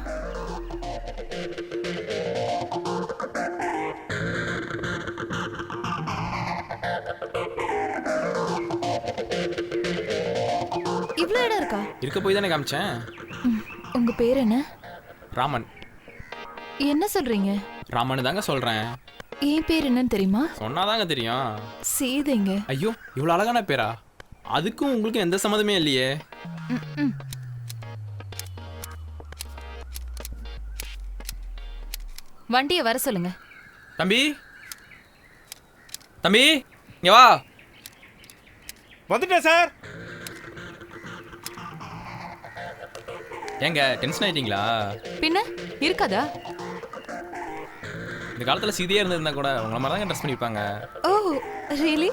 இவ்வளவு இடம் இருக்கா? இருக்க போய் தானே காமிச்சேன். உங்க பேர் என்ன? ராமன். என்ன சொல்றீங்க? ராமன் தாங்க சொல்றேன். என் பேர் என்னன்னு தெரியுமா? சொன்னாதாங்க தெரியும். சீதைங்க. ஐயோ, இவ்வளவு அழகான பேரா? அதுக்கும் உங்களுக்கும் எந்த சம்மதமே இல்லையே. வண்டியை வர சொல்லுங்க. தம்பி தம்பி இங்க வா. வந்துட்டேன் சார். ஏங்க டென்ஷன் ஆயிட்டீங்களா? பின்ன இருக்காதா? இந்த காலத்துல சீதையா இருந்திருந்தா கூட உங்களை மாதிரி தான் ட்ரெஸ் பண்ணிருப்பாங்க. ஓ ரியலி?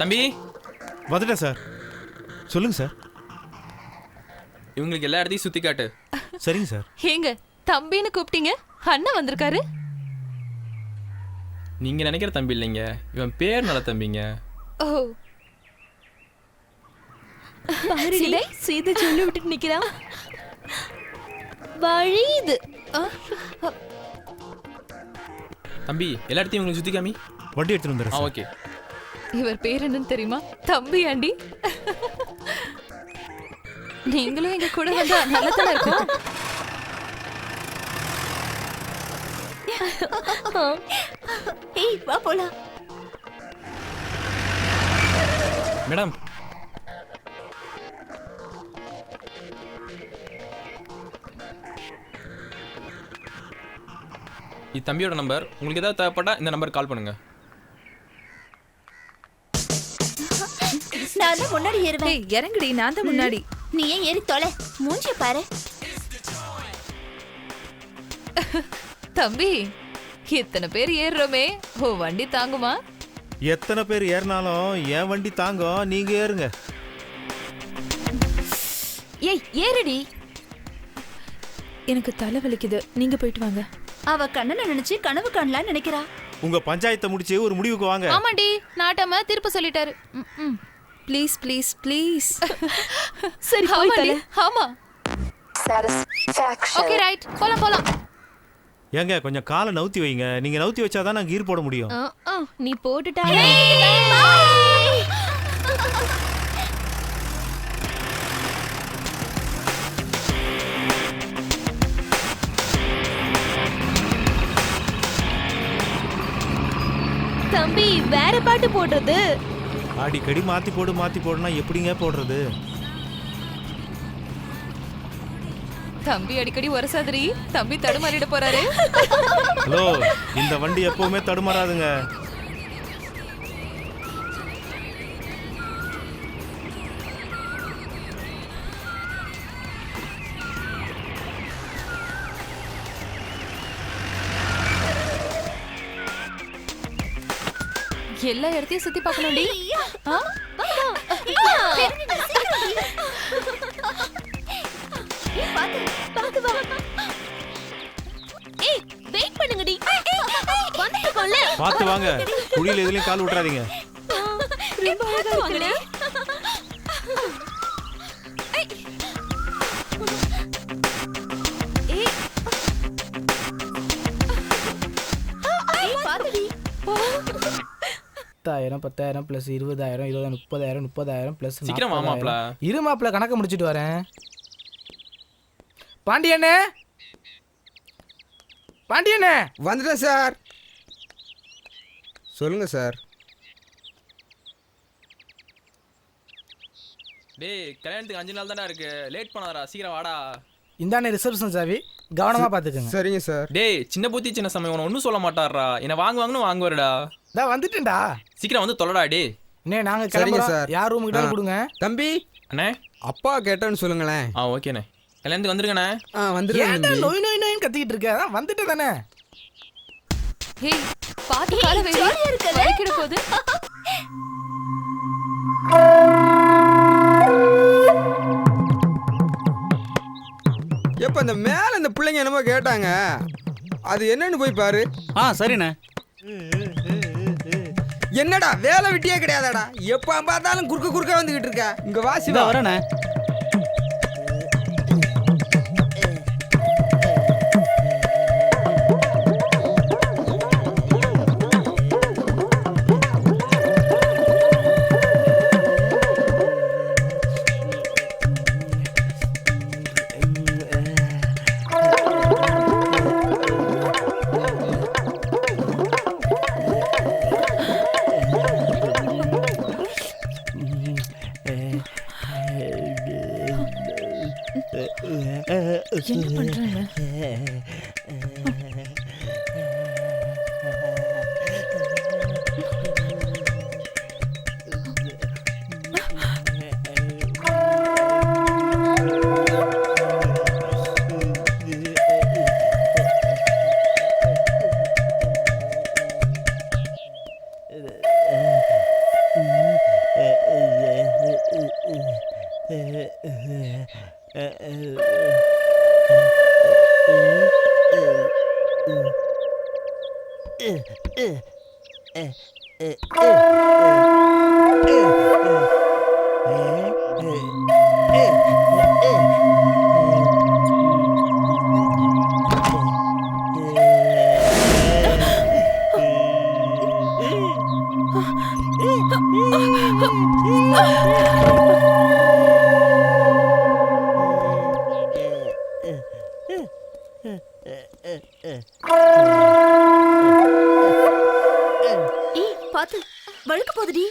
தம்பி வந்துட்டேன் சார். சொல்லுங்க சார். இவங்களுக்கு எல்லா இடத்தையும் சுத்தி காட்டு. சரிங்க சார். ஏங்க தம்பின்னு கூப்பிட்டீங்க, அண்ணன் வந்திருக்காரு. நீங்க நினைக்கிற தம்பி இல்லைங்க, இவன் பேர் நல்ல தம்பிங்க. ஓ சீதை சீதை சொல்லி விட்டுட்டு நிக்கிறான். வழியுது. தம்பி எல்லா இடத்தையும் உங்களுக்கு சுத்தி காமி. வண்டி எடுத்துட்டு வந்துடுறேன். ஓகே. இவர் பேர் என்னன்னு தெரியுமா? தம்பி ஆண்டி. நீங்களும் எங்க கூட வந்தா நல்லதானே இருக்கும். ஏய் வா போலாம். மேடம் இது தம்பியோட நம்பர். உங்களுக்கு ஏதாவது தேவைப்பட்டா இந்த நம்பருக்கு கால் பண்ணுங்க. நான் தான் முன்னாடி ஏறுவேன். இறங்குடி, நான் தான் முன்னாடி. நீ ஏன் ஏறி தொலை, மூஞ்சி பாரு. தம்பி, இத்தனை பேர் ஏறுறோமே, ஓ வண்டி தாங்குமா? எத்தனை பேர் ஏறினாலும் என் வண்டி தாங்கும். நீங்க ஏறுங்க. ஏய் ஏறுடி. எனக்கு தலை வலிக்குது, நீங்க போயிட்டு வாங்க. அவ கண்ணனை நினைச்சு கனவு காணலான்னு நினைக்கிறா. உங்க பஞ்சாயத்தை முடிச்சு ஒரு முடிவுக்கு வாங்க. ஆமாண்டி, நாட்டாம தீர்ப்பு சொல்லிட்டாரு. Please please please. சரி போய் தல. ஆமா. ஓகே ரைட், போலாம் போலாம். ஏங்க கொஞ்சம் காலை நவுத்தி வைங்க. நீங்க நவுத்தி வச்சாதான் நான் கீர் போட முடியும். நீ போட்டுட்டா. தம்பி வேற பாட்டு போடுறது. அடிக்கடி மாத்தி போடுனா எப்படிங்க போடுறது? தம்பி அடிக்கடி வரசாதிரி, தம்பி தடுமாறிட போறாரு. ஹலோ, இந்த வண்டி எப்பவுமே தடுமாறாதுங்க. எல்லா இடத்தையும் சுத்தி பார்க்கணும்டி. பாத்து வாங்க, குழியில எதுலயும் கால் விட்டுறாதீங்க. பத்தாயிரம் 10,000 + 20,000 20,000 30,000 30,000 + சீக்கிரம் வா மாப்ள. இரு மாப்ள, கணக்கு முடிச்சிட்டு வரேன். பாண்டியண்ணே, பாண்டியண்ணே வந்துட்டேன் சார். சொல்லுங்க சார். டேய், கல்யாணத்துக்கு 5 நாள் தானே இருக்கு. லேட் பண்ணாதடா, சீக்கிரம் வாடா. இந்தானே ரிசப்ஷன் சாவி, கவனமா பாத்துக்கங்க. சரிங்க சார். டேய், சின்ன புத்தி சின்ன சமயம், உன ஒன்றும் சொல்ல மாட்டாரா. என்ன வாங்குவாங்கன்னு வாங்குவாருடா. நான் வந்துட்டேன்டா. சீக்கிரம் வந்து தொலைடா. டே அண்ணே, நாங்க சரிங்க கிளம்புறோம். சார். யார் ரூம் கிட்ட கொடுங்க. தம்பி, அண்ணே அப்பா கேட்டேன்னு சொல்லுங்களேன். ஓகேண்ணே. கல்யாணத்துக்கு வந்துருங்கண்ணே. வந்துருக்கேன். ஏன்டா நோய் நோய் நோயின்னு கத்திக்கிட்டு இருக்க? அதான் வந்துட்டு தானே. ஏய், பாத்து கால வெடி வலிக்கிட போகுது. எப்ப இந்த மேல இந்த பிள்ளைங்க என்னமோ கேட்டாங்க, அது என்னன்னு போய் பாரு. சரிண்ணே. என்னடா வேலை வெட்டியே கிடையாதாடா? எப்ப பார்த்தாலும் குறுக்க வந்துகிட்டு இருக்க. இங்க வாசி வரண்ணே. என்ன பண்றாங்க? பாத்து வழுக்க போகுதுடி.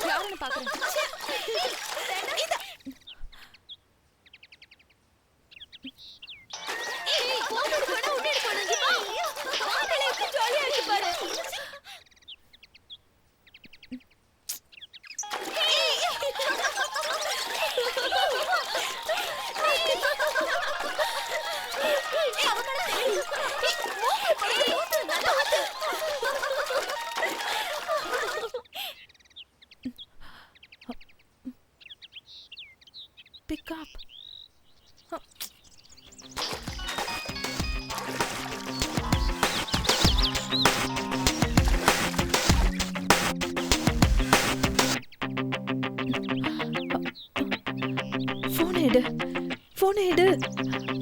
யாருன்னு பாக்குறேன். போனை எடு,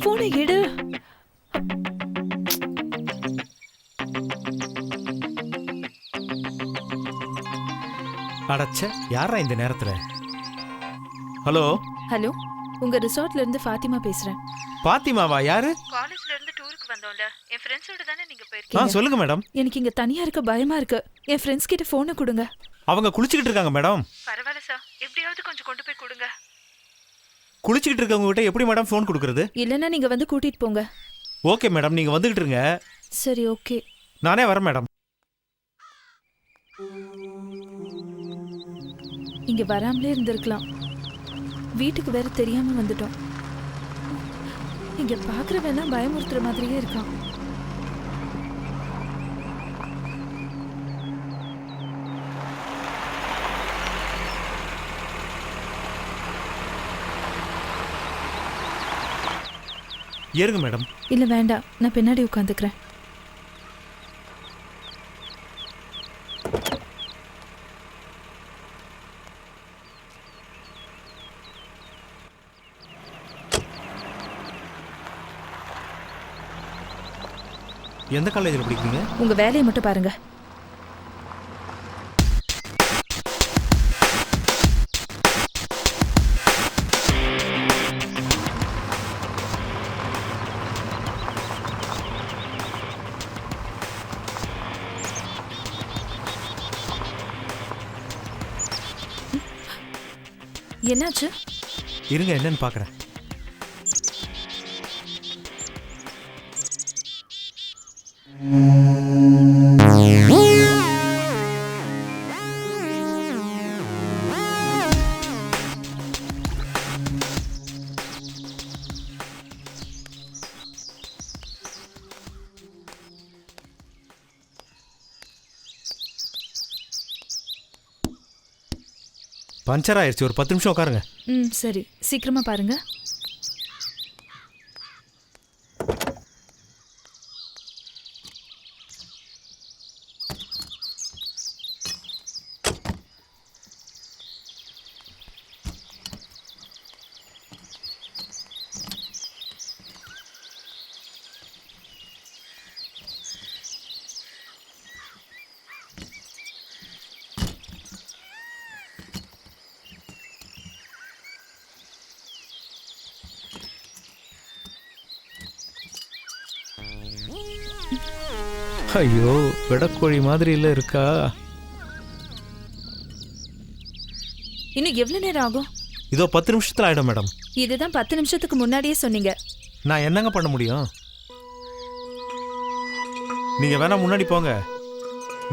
போனை எடு. அடச்சே, யாரா இந்த நேரத்துல? ஹலோ ஹலோ, உங்க ரிசார்ட்ல இருந்து ஃபாத்திமா பேசுறேன். பாத்திமாவா? யாரு? காலேஜ்ல இருந்து டூருக்கு வந்தோம்ல, என் ஃப்ரெண்ட்ஸோட தானே நீங்க ஆ போயிருக்கீங்க. சொல்லுங்க மேடம். எனக்கு இங்க தனியா இருக்க பயமா இருக்கு. என் ஃப்ரெண்ட்ஸ் கிட்ட போனை கொடுங்க. அவங்க குளிச்சுக்கிட்டு இருக்காங்க மேடம். பரவாயில்ல சார், எப்படியாவது கொஞ்சம் கொண்டு போய் கொடுங்க. குளிச்சுக்கிட்டு இருக்கவங்க கிட்ட எப்படி மேடம் ஃபோன் கொடுக்கறது? இல்லைன்னா நீங்க வந்து கூட்டிட்டு போங்க. ஓகே மேடம், நீங்க வந்துகிட்டு இருங்க. சரி, ஓகே. நானே வரேன் மேடம். இங்க வராமலே இருந்திருக்கலாம். வீட்டுக்கு வேற தெரியாம வந்துட்டோம். இங்க பாக்குறவெல்லாம் பயமுறுத்துற மாதிரியே இருக்கான். ஏறுங்க மேடம். இல்ல வேண்டாம், நான் பின்னாடி உட்காந்துக்கிறேன். எந்த காலேஜில் படிக்கிறீங்க? உங்க வேலையை மட்டும் பாருங்க. என்னாச்சு? இருங்க, என்னன்னு பார்க்குறேன். பஞ்சர் ஆயிடுச்சு, ஒரு 10 நிமிஷம் உட்காருங்க. சரி, சீக்கிரமா பாருங்க. ஐயோ, விடக்கோழி மாதிரி இல்ல இருக்கா? இன்னும் எவ்வளவு நேரம் ஆகும்? இதோ 10 நிமிஷத்துல ஆயிடும் மேடம். இதுதான் 10 நிமிஷத்துக்கு முன்னாடியே சொன்னீங்க. நான் என்னங்க பண்ண முடியும்? நீங்க வேணா முன்னாடி போங்க,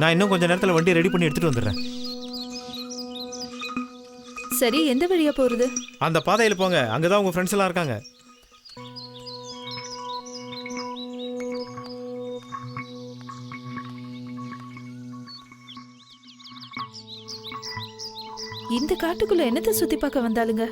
நான் இன்னும் கொஞ்ச நேரத்துல வண்டி ரெடி பண்ணி எடுத்துட்டு வந்துடுறேன். சரி, எந்த வழியா போறது? அந்த பாதையில போங்க, அங்கதான் உங்க ஃப்ரெண்ட்ஸ் எல்லாம் இருக்காங்க. இந்த காட்டுக்குள்ள என்னத்தை சுத்தி பார்க்க வந்தாலுங்க?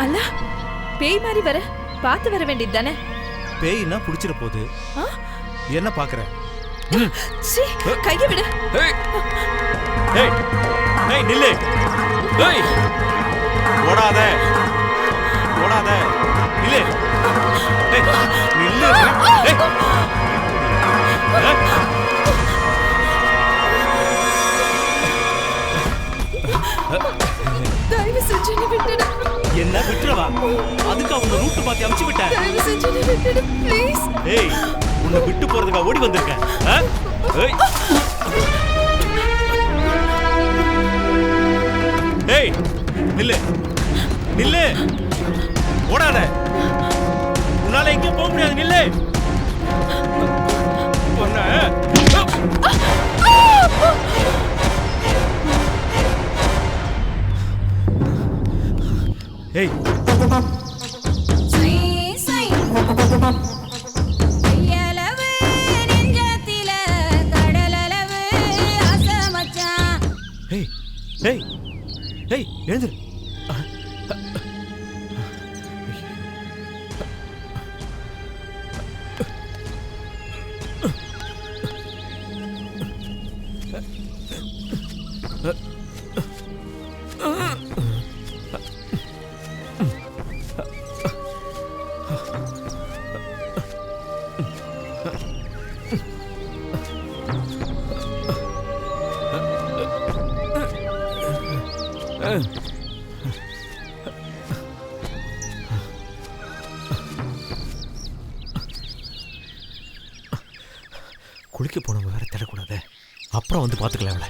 அல்ல, பேய் மாதிரி வர பார்த்து வர வேண்டியது தானே? பேய்னா புடிச்சிட போகுது. என்ன பாக்குற? கைய விடு. நில்லு. ஓடாத ஓடாத, நில்லு. நில்லு. தயவு செஞ்சு நீ விட்டுடு. என்ன விட்டுறவா? அதுக்கு அவங்க ரூட் பார்த்து அமுச்சு விட்டேன். தயவு செஞ்சு நீ விட்டுடு ப்ளீஸ். ஏய், உன்னை விட்டு போறதுக்கா ஓடி வந்திருக்கேன். ஏய் நில்லு நில்லு, ஓடாத, உன்னால எங்கேயும் போக முடியாது, நில்லு. ஏய் ஏய் ஏய் ஏய் எழுந்துரு. குளிக்க போனவங்க வேற தேடக்கூடாது, அப்புறம் வந்து பார்த்துக்கலாம்.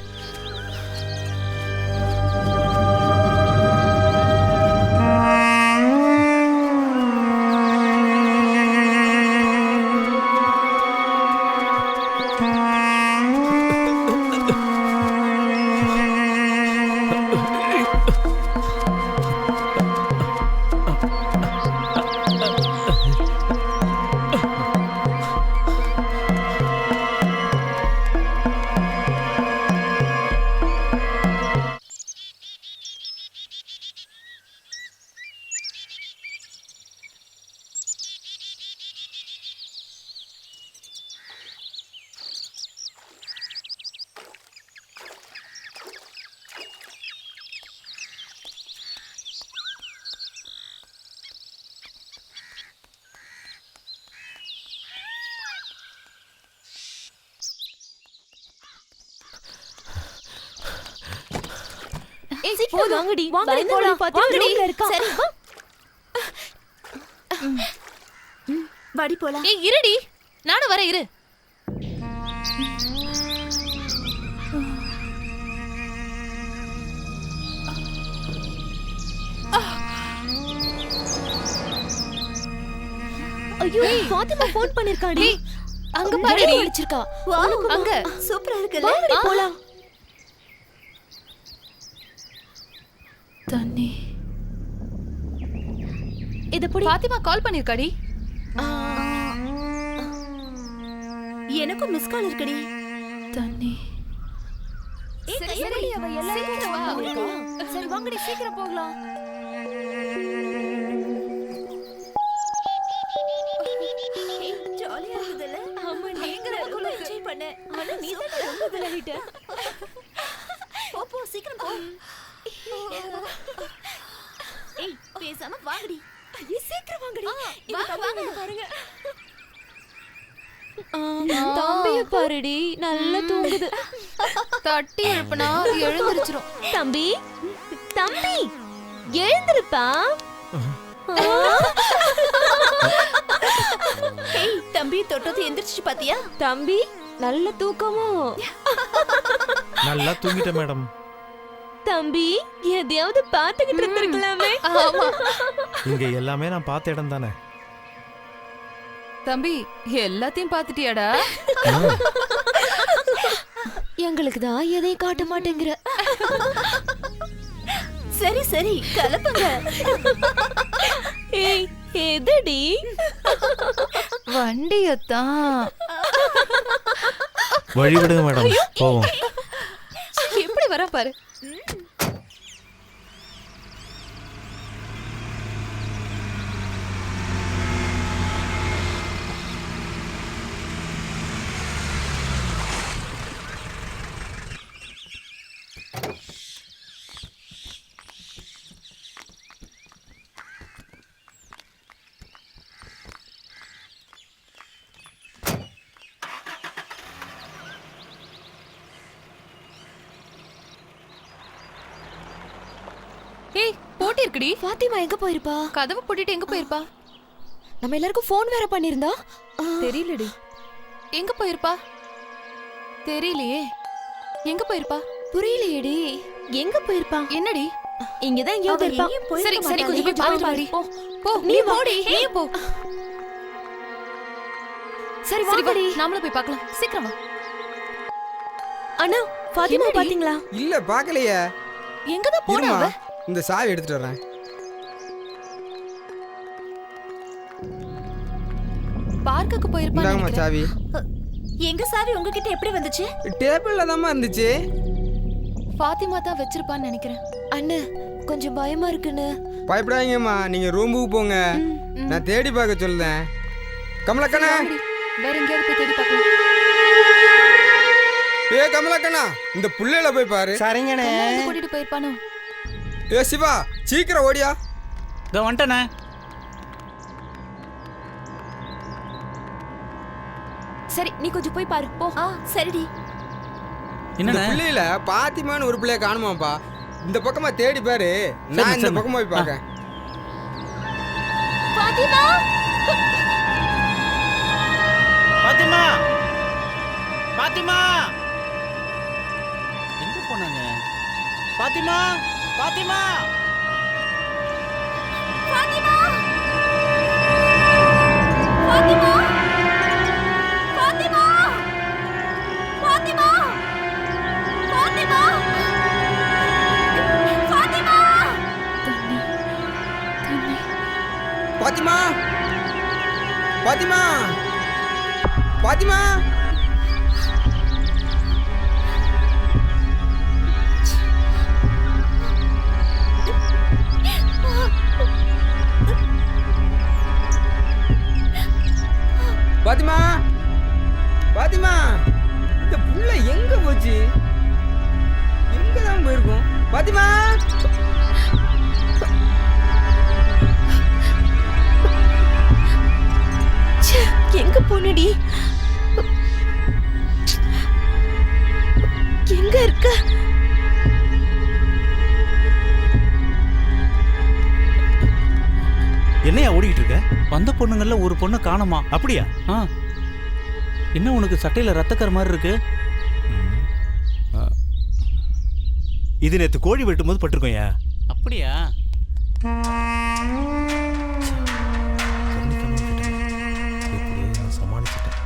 வாங்கடி சரி வாடி போலாம். ஏய் இருடி, நானும் வரேன், இரு. ஐயோ ஃபாத்திமா ஃபோன் பண்ணிருக்காடி. அங்க பாருடி, வச்சிருக்கா. அங்க சூப்பரா இருக்குல்ல, வாடி போலாம். தண்ணி இத போடி. ஃபாத்திமா கால் பண்ணிருக்காடி. எனக்கும் மிஸ் கால் இருக்குடி. தண்ணி சரி அவ எல்லாரும் சரி வாங்கடி சீக்கிரம் போகலாம். ஜாலியா இருக்குதுல. ஆமா நீங்க ரொம்ப என்ஜாய் பண்ண. ஆனா நீ தான் ரொம்ப விளையாடிட்ட. போ சீக்கிரம் போ. ஏய் பேசாம வாங்கடி. ஐயே சீக்கிரம் வாங்கடி. வாங்க பாருங்க. தம்பிய பாருடி நல்லா தூங்குது. தட்டி எழுப்புனா எழுந்திருச்சிரும். தம்பி தம்பி எழுந்திருப்பா. ஏய் தம்பி தொட்டது எந்திரிச்சு பாத்தியா? தம்பி நல்ல தூக்கமோ? நல்லா தூங்கிட்டேன் மேடம். தம்பி எதையாவது பார்த்துக்கிட்டு இருந்திருக்கலாமே. இங்க எல்லாமே நான் பார்த்த இடம் தானே. தம்பி எல்லாத்தையும் பார்த்துட்டியாடா? எங்களுக்கு தான் எதையும் காட்ட மாட்டேங்கிற. சரி சரி கலப்புங்க. ஏய் எதடி? வண்டியத்தான். வழி விடுங்க மேடம், போவோம். எப்படி வர பாரு. ஏய் போட்டி இருக்குடி. ஃபாத்திமா எங்க போயிருப்பா? கதவு பூட்டிட்டு எங்க போயிருப்பா? நம்ம எல்லாருக்கும் ஃபோன் வேற பண்ணிருந்தா. தெரியலடி. எங்க போயிருப்பா? தெரியலையே. எங்க போயிருப்பா? புரியலையேடி. எங்க போயிருப்பா? என்னடி? இங்கதான் எங்கேயோ இருப்பா. சரி சரி, கொஞ்சம் போய் பாத்து வாடி. போ போ, நீ போடி. நீ போ. சரி சரி வாடி. நாமளும் போய் பார்க்கலாம். சீக்கிரம் வா. அண்ணா, ஃபாத்திமா பாத்தீங்களா? இல்ல பாக்கலையே. எங்க தான் போனா அவ? இந்த சாவி எடுத்துட்டு வரேன். பார்க்குக்கு போயிருப்பான்னு இந்தாங்கம்மா சாவி. எங்க சாவி உங்ககிட்ட எப்படி வந்துச்சு? டேபிள்ல தான்மா இருந்துச்சு. ஃபாத்திமா தான் வச்சிருப்பான்னு நினைக்கிறேன். அண்ணா, கொஞ்சம் பயமா இருக்குன்னு. பயப்படாதீங்கம்மா, நீங்க ரூமுக்கு போங்க. நான் தேடி பார்க்க சொல்றேன். கமலக்கண்ணா, வேற எங்கேயாவது போய் தேடி பார்க்கலாம். ஏ கமலக்கண்ணா, இந்த புள்ளையில போய் பாரு. சரிங்கண்ணே. கூட்டிட்டு போயிருப்பானோ? ஏ சிவா, சீக்கிரம் ஓடியா. இதோ வந்துட்டேண்ணே. சரி, நீ கொஞ்சம் போய் பாரு. போ. சரிடி. இந்த புள்ளையில பாத்திமான்னு ஒரு பிள்ளைய காணுமாப்பா. இந்த பக்கமா தேடி பாரு. நான் இந்த பக்கமா போய் பார்க்கறேன். பாத்திமா! பாத்திமா! பாத்திமா! எங்க போனாங்க? பாத்திமா! பாத்திமா! பாத்திமா! பாத்திமா! பாத்திமா! பாத்திமா! பாத்திமா! பாத்திமா! பாத்திமா! பாத்திமா! பாத்திமா! பாத்திமா! பாத்திமா! இந்த புள்ள எங்க போச்சு? எங்க தான் போயிருக்கும்? பாத்திமா! எங்க போனடி? எங்க இருக்க? என்னையா ஓடிக்கிட்டு இருக்க? வந்த பொண்ணுங்கள்ல ஒரு பொண்ணு காணோமா? அப்படியா? என்ன உனக்கு சட்டையில ரத்தக்கற மாதிரி இருக்கு? இது நேத்து கோழி வெட்டும் போது பட்டிருக்கோயா. அப்படியா? சமாளிச்சிட்டேன்.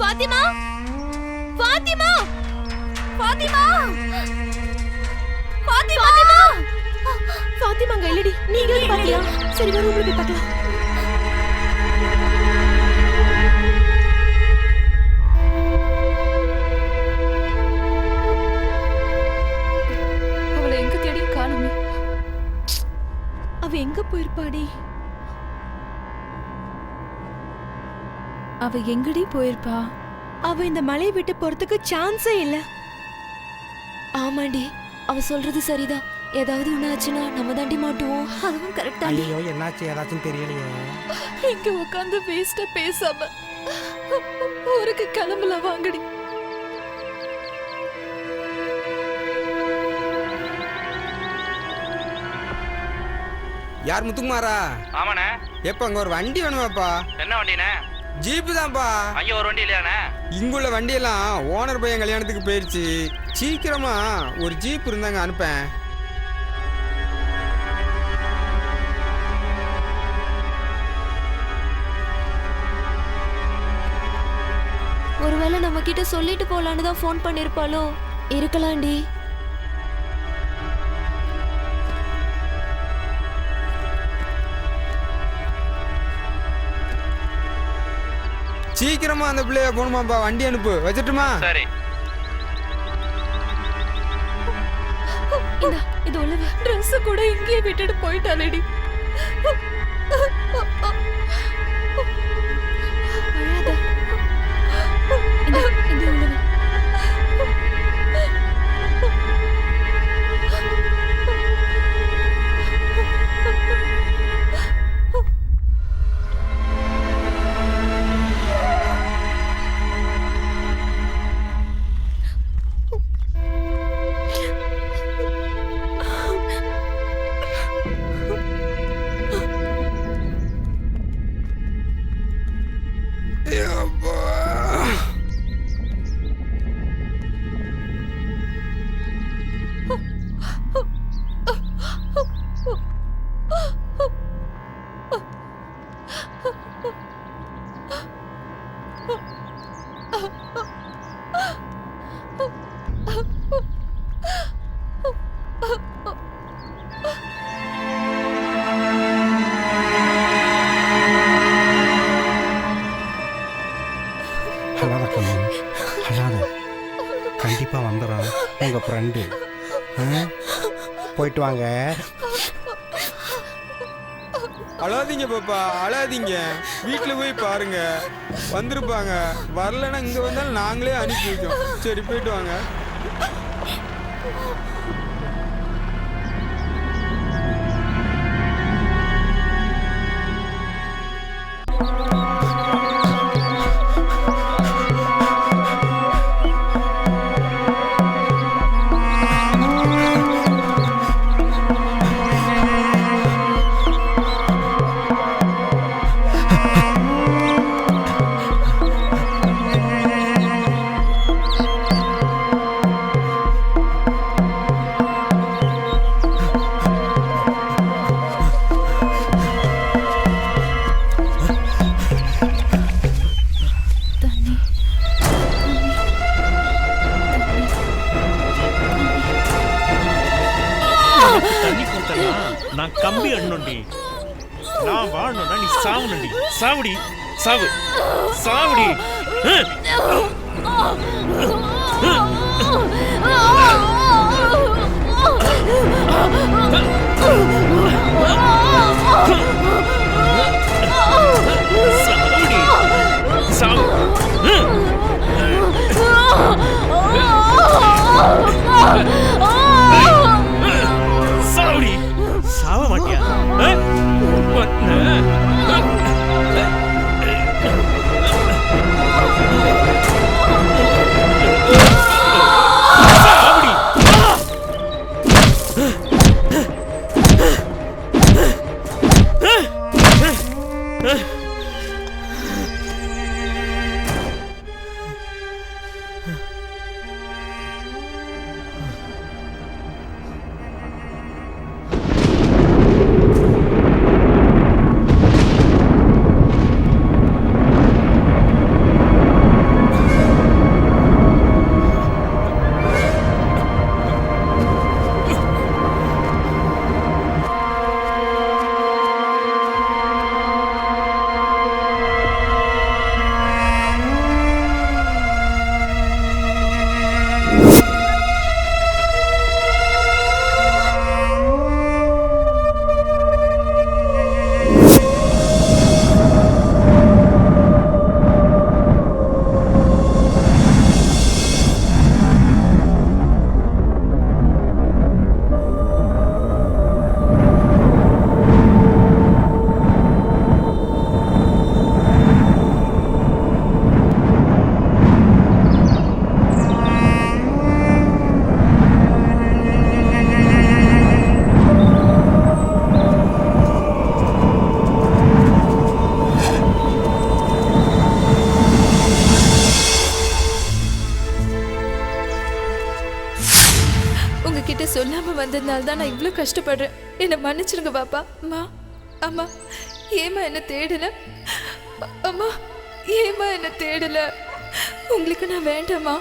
பாத்திமா! பாத்திமா! பாத்திமா! பாத்திமா! பாத்திமா அங்க இல்லடி. நீங்க பாத்தியா? சரி வா, ரூம்ல போய் பார்க்கலாம். அவளை எங்க தேடி காணுமே. அவ எங்க போயிருப்பாடி? அவ எங்கடி போயிருப்பா? அவ இந்த மலையை விட்டு போறதுக்கு சான்ஸே இல்ல. ஆமாண்டி, அவ சொல்றது சரிதான். ஏதாவது ஒண்ணு ஆச்சுன்னா நம்ம தாண்டி மாட்டுவோம். அதுவும் கரெக்டா. ஐயோ, என்னாச்சு ஏதாச்சும் தெரியலையே. இங்க உட்காந்து வேஸ்டா பேசாம ஊருக்கு கிளம்பல வாங்கடி. யார் முத்துக்குமாரா? ஆமாண்ணே. எப்ப அங்க ஒரு வண்டி வேணுமாப்பா? என்ன வண்டிண்ணே? ஜீப்பு தான்ப்பா. அங்கே ஒரு வண்டி இல்லையாண்ணே? இங்குள்ள வண்டியெல்லாம் ஓனர் பையன் கல்யாணத்துக்கு போயிருச்சு. சீக்கிரமா ஒரு ஜீப் இருந்தாங்க அனுப்பேன். ஒருவேளை நம்ம கிட்ட சொல்லிட்டு போலான்னு தான் ஃபோன் பண்ணிருப்பாளோ? இருக்கலாம்டி. சீக்கிரமா அந்த பிள்ளைய போணுமாப்பா. வண்டி அனுப்பு. வச்சிட்டுமா? சரி. இது உள்ள ட்ரெஸ் கூட இங்கேயே விட்டுட்டு போயிட்டாளேடி. அழாத. இந்த உள்ள உங்கள் ஃப்ரெண்டு. போயிட்டு வாங்க. அழாதீங்க பாப்பா, அழாதீங்க. வீட்டில் போய் பாருங்க, வந்திருப்பாங்க. வரலன்னா இங்கே வந்தாலும் நாங்களே அனுப்பி வைக்கோம். சரி, போயிட்டு வாங்க. நான் கம்பி அண்ணோண்டி. நான் வாழணும்னா நீ சாவணுண்டி. சாவுடி, சாவு, சாவுடி. சாவுடி, சாவு. சாவுடி, சாவ மாட்டியா? சொல்லாம வந்ததுனால தான் நான் இவ்வளோ கஷ்டப்படுறேன். என்னை மன்னிச்சிருங்க பாப்பா. அம்மா, அம்மா, ஏமா என்ன தேடல? அம்மா, ஏமா என்ன தேடல? உங்களுக்கு நான் வேண்டாமா?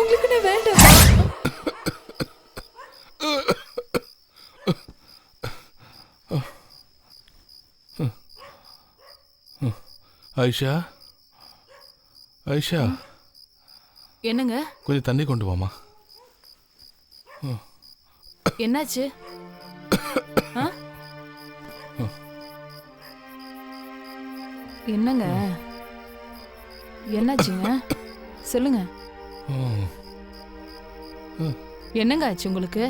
உங்களுக்கு நான் வேண்டாமா? ஐஷா, ஐஷா, என்னங்க? கொஞ்சம் தண்ணி கொண்டு வாமா. என்னாச்சு? என்னங்க என்னாச்சுங்க? சொல்லுங்க. என்னங்க ஆச்சு உங்களுக்கு?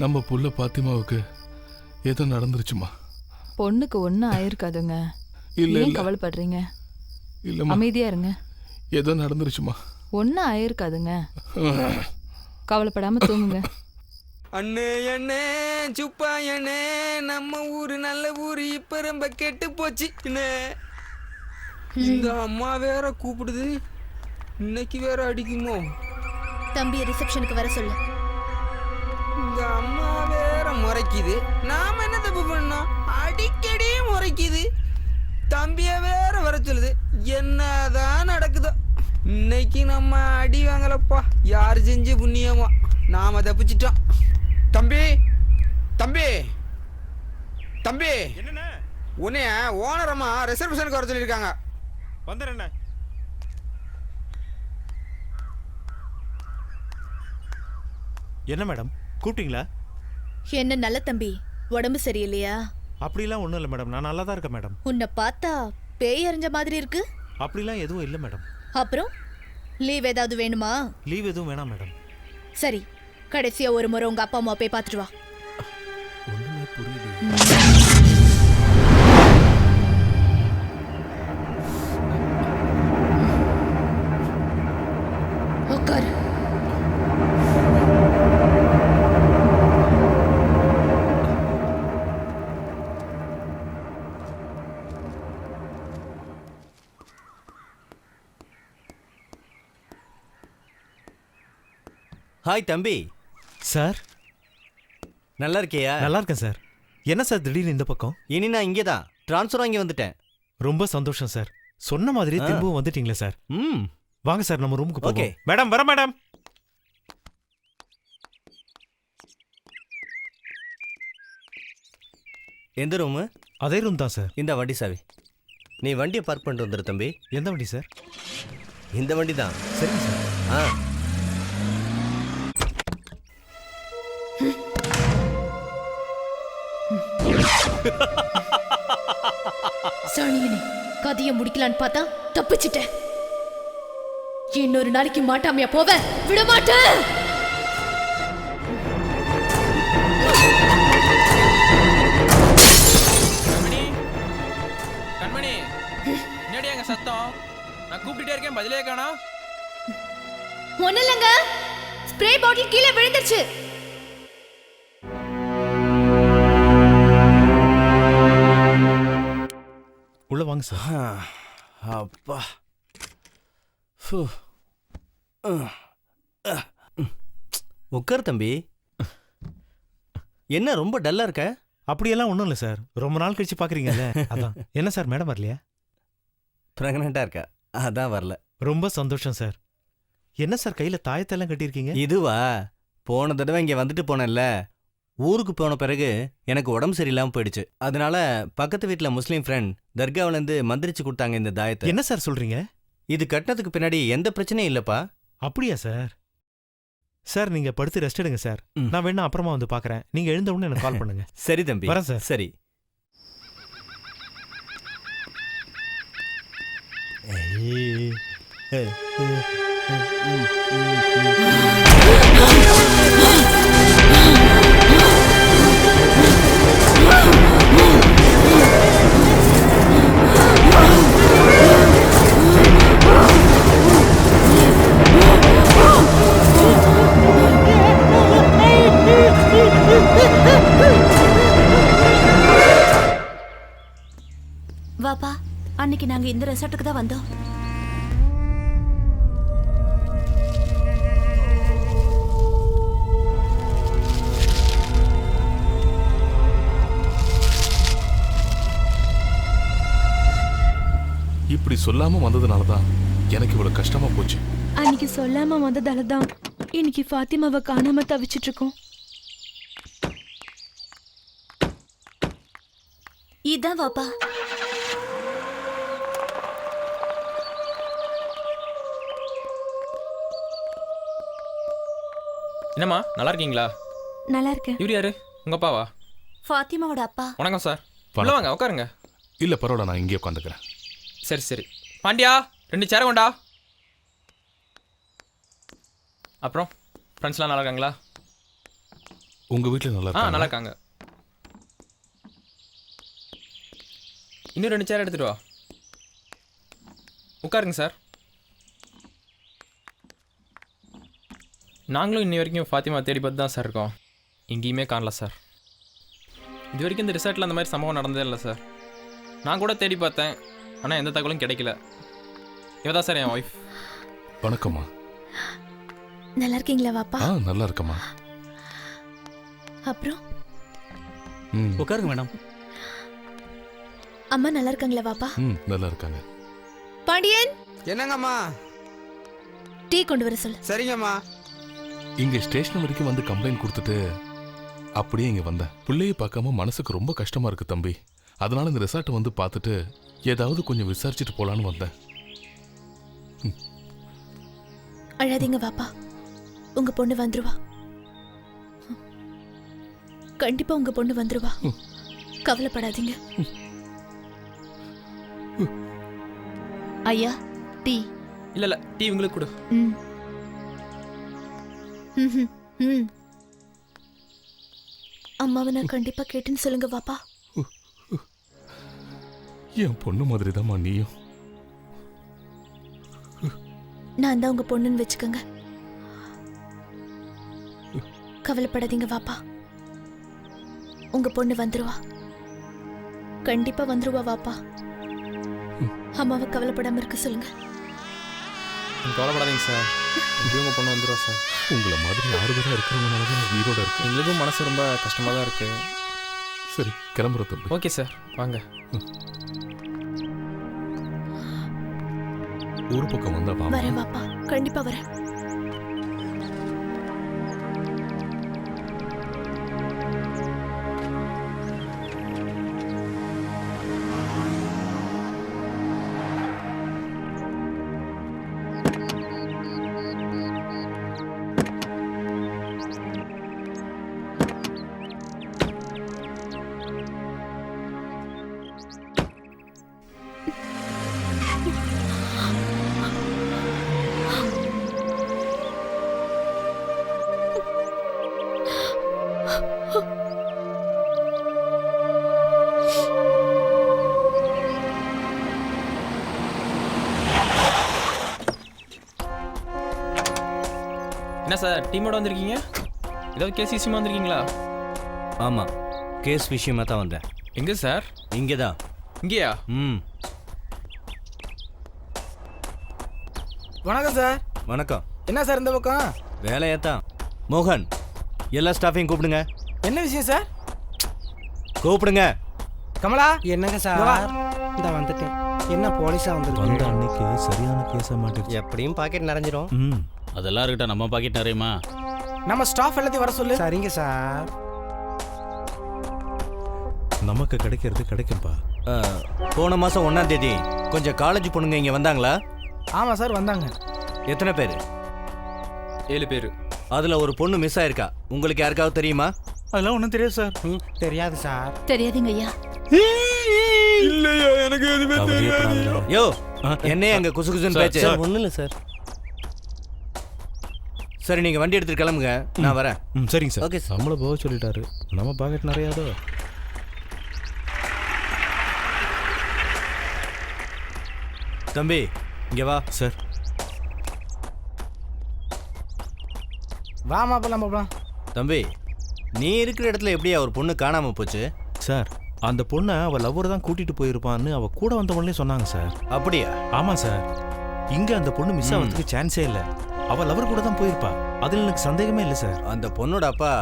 நம்ம புள்ள பாத்திமாவுக்கு ஏதோ நடந்துருச்சுமா. பொண்ணுக்கு ஒன்றும் ஆயிருக்காதுங்க. ஏன் கவலைப்படுறீங்க? இல்லம்மா, அமைதியா இருங்க. ஏதோ நடந்துருச்சுமா. ஒன்றும் ஆயிருக்காதுங்க. கவலைப்படாம தூங்குங்க. அண்ணே அண்ணே சுப்பா அண்ணே, நம்ம ஊரு நல்ல ஊரு இப்ப ரொம்ப கெட்டு போச்சு. இந்த அம்மா வேற கூப்பிடுது, இன்னைக்கு வேற அடிக்குமோ? தம்பியை ரிசப்ஷனுக்கு வர சொல்லு. இந்த அம்மா வேற முறைக்குது. நாம என்ன தப்பு பண்ணோம்? அடிக்கடி முறைக்குது. தம்பிய வேற வர சொல்லுது. என்னதான் நடக்குதோ? இன்னைக்கு நம்ம அடி வாங்கலப்பா. யார் செஞ்சு புண்ணியமா நாம தப்பிச்சிட்டோம். தம்பி, தம்பி, தம்பி, உன்னைய ஓனரம்மா ரிசர்வேஷனுக்கு வர சொல்லியிருக்காங்க. வந்துடுறேண்ணே. என்ன மேடம் கூப்பிட்டீங்களா? என்ன நல்ல தம்பி, உடம்பு சரியில்லையா? அப்படிலாம் ஒன்றும் இல்லை மேடம், நான் நல்லா தான் இருக்கேன் மேடம். உன்னை பார்த்தா பேய் அறிஞ்ச மாதிரி இருக்கு. அப்படிலாம் எதுவும் இல்லை மேடம். அப்புறம் லீவ் ஏதாவது வேணுமா? லீவ் எதுவும் வேணாம் மேடம். சரி, கடைசியா ஒரு முறை உங்க அப்பா அம்மா போய் பார்த்துட்டு வா. ஒன்றுமே புரியல. உட்காரு. ஹாய் தம்பி. சார் நல்லா இருக்கியா? நல்லா இருக்கேன் சார். என்ன சார் திடீர்னு இந்த பக்கம்? இனி நான் இங்கே தான் ட்ரான்ஸ்ஃபர் வாங்கி வந்துட்டேன். ரொம்ப சந்தோஷம் சார். சொன்ன மாதிரி திரும்பவும் வந்துட்டீங்களா சார்? வாங்க சார் நம்ம ரூமுக்கு போகலாம். ஓகே மேடம் வர மேடம். எந்த ரூமு? அதே ரூம் தான் சார். இந்த வண்டி சாவி. நீ வண்டியை பார்க் பண்ணிட்டு வந்துரு தம்பி. எந்த வண்டி சார்? இந்த வண்டி தான். சரிங்க சார். சனியனே, கதையை முடிக்கலான்னு பார்த்தா தப்பிச்சிட்டேன். இன்னொரு நாளைக்கு மாட்டாமையா போவ விட மாட்டேன். கண்மணி, என்னடி அங்க சத்தம்? நான் கூப்பிட்டுட்டே இருக்கேன், பதிலே காணோம். ஒண்ணு இல்லைங்க, ஸ்ப்ரே பாட்டில் கீழே விழுந்துருச்சு. உள்ள வாங்க சார். அப்பா. உட்கார் தம்பி. என்ன ரொம்ப டல்லா இருக்க? அப்படியெல்லாம் ஒன்றும் இல்லை சார், ரொம்ப நாள் கழிச்சு பார்க்குறீங்கல்ல அதான். என்ன சார் மேடம் வரலையா? ப்ரெக்னெண்ட்டாக இருக்கா, அதான் வரல. ரொம்ப சந்தோஷம் சார். என்ன சார் கையில் தாயத்தெல்லாம் கட்டியிருக்கீங்க? இதுவா, போன தடவை இங்கே வந்துட்டு போனேன்ல, ஊருக்கு போன பிறகு எனக்கு உடம்பு சரியில்லாமல் போயிடுச்சு. அதனால பக்கத்து வீட்டில் முஸ்லீம் ஃப்ரெண்ட் தர்காவிலேருந்து மந்திரிச்சு கொடுத்தாங்க இந்த தாயத்தை. என்ன சார் சொல்கிறீங்க? இது கட்டினதுக்கு பின்னாடி எந்த பிரச்சனையும் இல்லைப்பா. அப்படியா சார்? சார் நீங்கள் படுத்து ரெஸ்ட் எடுங்க சார். நான் வேணா அப்புறமா வந்து பார்க்குறேன். நீங்கள் எழுந்த உடனே எனக்கு கால் பண்ணுங்க. சரி தம்பி. வரேன் சார். சரி. வாப்பா, அன்னைக்கு நாங்க இந்த ரெசார்ட்டுக்கு தான் வந்தோம். இப்படி சொல்லாம வந்ததுனால தான் எனக்கு இவ்வளவு கஷ்டமா போச்சு. அன்னைக்கு சொல்லாம வந்ததால தான் இன்னைக்கு ஃபாத்திமாவை காணாம தவிச்சிட்டு இருக்கோம். இதான் வாப்பா. என்னம்மா நல்லா இருக்கீங்களா? நல்லா இருக்கேன். இவரு யாரு? உங்க அப்பாவா? ஃபாத்திமாவோட அப்பா. வணக்கம் சார். உள்ள வாங்க, உட்காருங்க. இல்ல பரவாயில்ல, நான் இங்கே உட்காந்துக்கிறேன். சரி சரி. பாண்டியா, 2 சேர கொண்டா. அப்புறம் ஃப்ரெண்ட்ஸ்லாம் நல்லா இருக்காங்களா? உங்க வீட்டில் நல்லா இருக்காங்க? நல்லா இருக்காங்க. இன்னும் 2 சேர் எடுத்துட்டு வா. உட்காருங்க சார். நாங்களும் இன்னி வரைக்கும் ஃபாத்திமா தேடி பார்த்து தான் சார் இருக்கோம். எங்கேயுமே காணல சார். இது வரைக்கும் இந்த ரிசார்ட்டில் அந்த மாதிரி சம்பவம் நடந்ததே இல்லை சார். நான் கூட தேடி பார்த்தேன், ஆனால் எந்த தகவலும் கிடைக்கல. இவதான் சார் என் ஒய்ஃப். வணக்கம்மா. நல்லா இருக்கீங்களா வாப்பா? நல்லா இருக்கம்மா. அப்புறம் உட்காருங்க மேடம். அம்மா நல்லா இருக்காங்களா வாப்பா? நல்லா இருக்காங்க. பாண்டியன், என்னங்கம்மா? டீ கொண்டு வர சொல்லு. சரிங்கம்மா. இங்க ஸ்டேஷன் வரைக்கும் வந்து கம்ப்ளைண்ட் கொடுத்துட்டு அப்படியே இங்க வந்தேன். பிள்ளையை பார்க்காம மனசுக்கு ரொம்ப கஷ்டமா இருக்கு தம்பி. அதனால இந்த ரிசார்ட் வந்து பார்த்துட்டு ஏதாவது கொஞ்சம் விசாரிச்சுட்டு போலான்னு வந்தேன். அழாதீங்க வாப்பா, உங்க பொண்ணு வந்துருவா. கண்டிப்பா உங்க பொண்ணு வந்துருவா. கவலைப்படாதீங்க. ஐயா டீ. இல்ல டீ உங்களுக்கு கொடு. ம். ம்ஹும். ம். அம்மாவை நான் கண்டிப்பா கேட்டேன்னு சொல்லுங்க வாப்பா. என் பொண்ணு மாதிரி தான்மா நீயும். நான் தான் உங்க பொண்ணுன்னு வச்சுக்கோங்க. கவலைப்படாதீங்க வாப்பா. உங்க பொண்ணு வந்துருவா. கண்டிப்பா வந்துருவா வாப்பா. அம்மாவை கவலைப்படாம இருக்க சொல்லுங்க. கவலைப்படாதீங்க சார். உங்க பொண்ணு வந்துருவா சார். உங்களை மாதிரி ஆறுதலாக இருக்கிறவங்கனால தான் நான் உயிரோட இருக்கேன். எங்களுக்கும் மனசு ரொம்ப கஷ்டமாக தான் இருக்கு. சரி கிளம்புற தம்பி. ஓகே சார் வாங்க. ஊர் பக்கம் வந்தா வா. வரேன் வாப்பா, கண்டிப்பா வரேன். என்ன சார் டீமோட வந்திருக்கீங்க? ஏதாவது கேஸ் விஷயமா வந்திருக்கீங்களா? ஆமாம், கேஸ் விஷயமா தான் வந்தேன். எங்கே சார்? இங்கே தான். இங்கேயா? ம். வணக்கம் சார். வணக்கம். என்ன சார் இந்த பக்கம்? வேலையா தான். மோகன், எல்லா ஸ்டாஃபையும் கூப்பிடுங்க. என்ன விஷயம் சார்? கூப்பிடுங்க. கமலா. என்னங்க சார்? இந்த வந்துட்டேன். என்ன போலீஸா வந்துருக்கு? வந்த அன்னைக்கு சரியான கேஸா மாட்டிருச்சு. எப்படியும் பாக்கெட் நிறைஞ்சிரும். அதெல்லாம் இருக்கட்டும், நம்ம பாக்கெட் நிறையுமா? நம்ம ஸ்டாஃப் எல்லாத்தையும் வர சொல்லு. சரிங்க சார். நமக்கு கிடைக்கிறது கிடைக்கும்பா. போன மாதம் 1ஆம் தேதி கொஞ்சம் காலேஜ் பொண்ணுங்க இங்கே வந்தாங்களா? ஆமாம் சார் வந்தாங்க. எத்தனை பேர்? 7 பேர். அதில் ஒரு பொண்ணு மிஸ் ஆயிருக்கா. உங்களுக்கு யாருக்காவது தெரியுமா? அதெல்லாம் ஒன்றும் தெரியாது சார். தெரியாது சார். தெரியாதுங்க ஐயா. இல்லையா, எனக்கு எதுவுமே தெரியாது. யோ, என்னையே அங்கே குசு குசுன்னு பேச்சு. ஒன்றும் இல்லை சார். சரி, நீங்கள் வண்டி எடுத்துட்டு கிளம்புங்க, நான் வரேன். சரிங்க சார். Okay sir. நம்மள போக சொல்லிட்டாரு. நம்ம பாக்கெட் நிறையாதோ. தம்பி இங்கே வா. சார் வா மாப்பிள போலாம். தம்பி, நீ இருக்கிற இடத்துல எப்படியா ஒரு பொண்ணு காணாமல் போச்சு? சார், அந்த பொண்ணை அவள் லவ்வர் தான் கூட்டிட்டு போயிருப்பான்னு அவ கூட வந்தவங்களே சொன்னாங்க சார். அப்படியா? ஆமாம் சார். இங்கே அந்த பொண்ணு மிஸ் ஆகிறதுக்கு சான்ஸே இல்லை. அவள் லவர் கூட தான் போயிருப்பா. அதில் எனக்கு சந்தேகமே இல்லை சார். அந்த பொண்ணோட அப்பா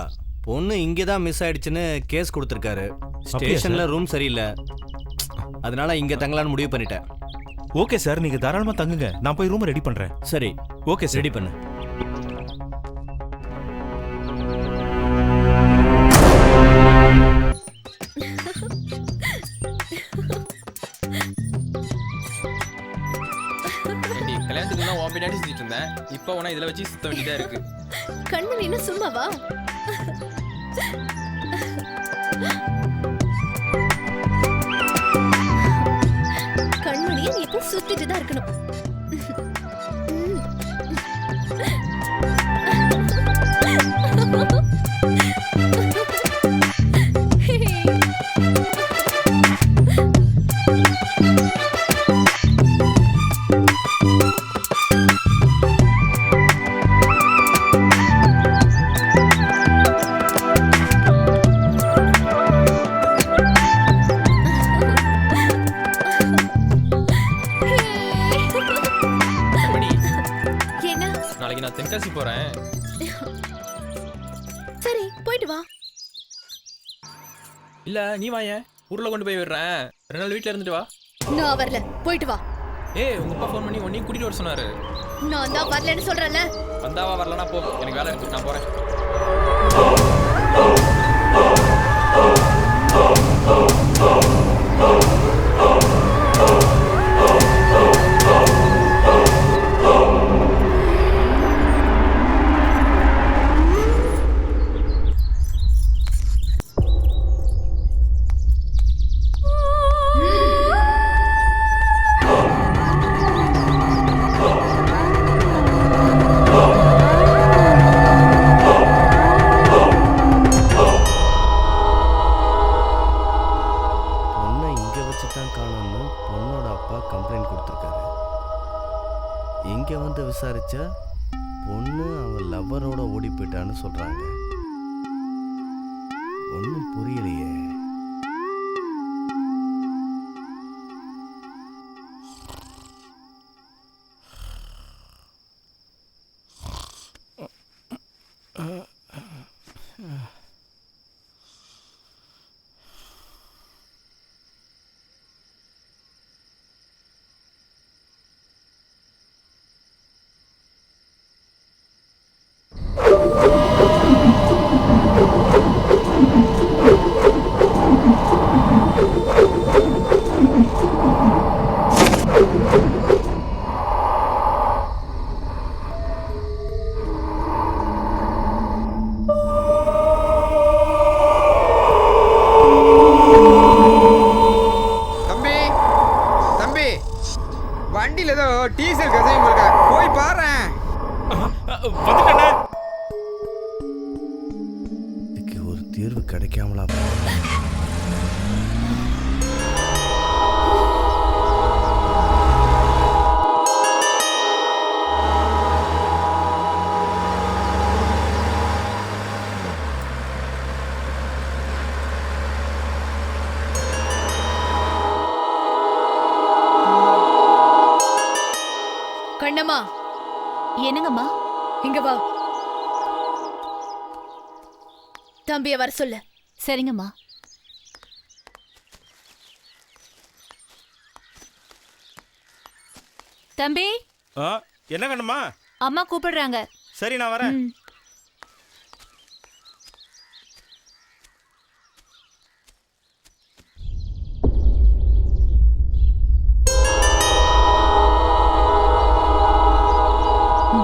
பொண்ணு இங்கே தான் மிஸ் ஆயிடுச்சுன்னு கேஸ் கொடுத்துருக்காரு. ஸ்டேஷனில் ரூம் சரியில்லை, அதனால இங்கே தங்கலான்னு முடிவு பண்ணிட்டேன். ஓகே சார், நீங்கள் தாராளமாக தங்குங்க. நான் போய் ரூம் ரெடி பண்ணுறேன். சரி, ஓகே சார். ரெடி பண்ணு. கல்யாணத்துக்கு தான் உன் பின்னாடி சுத்திட்டு இருந்தேன். இப்போ உன இதில் வச்சு சுத்த வேண்டியதா இருக்கு. கண்மணி என்ன சும்மாவா? கண்மணியை நீ எப்போ சுத்திட்டு தான் இருக்கணும். நாளைக்கு நான் தென்காசி போறேன். சரி, போயிட்டு வா. இல்ல நீ வாயேன், ஊர்ல கொண்டு போய் விடுறேன். 2 நாள் வீட்டுல இருந்துட்டு வா. நான் வரல, போயிட்டு வா. ஏய், உங்க அப்பா ஃபோன் பண்ணி உன்னையும் கூட்டிட்டு வர சொன்னாரு. நான் தான் வரலன்னு சொல்றேன்ல. வந்தாவா வரலனா போ, எனக்கு வேலை இருக்கு, நான் போறேன். போயிட்டான்னு சொல்றாங்க. ஒன்றும் புரியலையே. வண்டியில் ஏதோ டீசல் கசையும் இருக்க போய் பாறேன். இதுக்கு ஒரு தீர்வு கிடைக்காமலா? கண்ணம்மா, என்னங்கம்மா? இங்க வா. தம்பிய வர சொல்லு. சரிங்கம்மா. தம்பி, என்ன கண்ணம்மா? அம்மா கூப்பிடுறாங்க. சரி, நான் வரேன்.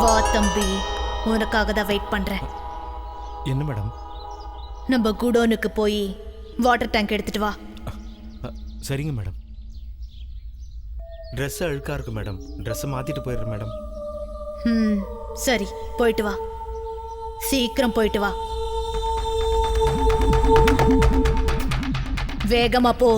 வா தம்பி, உனக்காக தான் வெயிட் பண்றேன். என்ன மேடம்? நம்ம குடோனுக்கு போய் வாட்டர் டேங்க் எடுத்துட்டு வா. சரிங்க மேடம். ட்ரெஸ் அழுக்கா இருக்கு மேடம். ட்ரெஸ்ஸை மாத்திட்டு போயிடுறேன் மேடம். சரி, போயிட்டு வா. சீக்கிரம் போயிட்டு வா. வேகமா போ.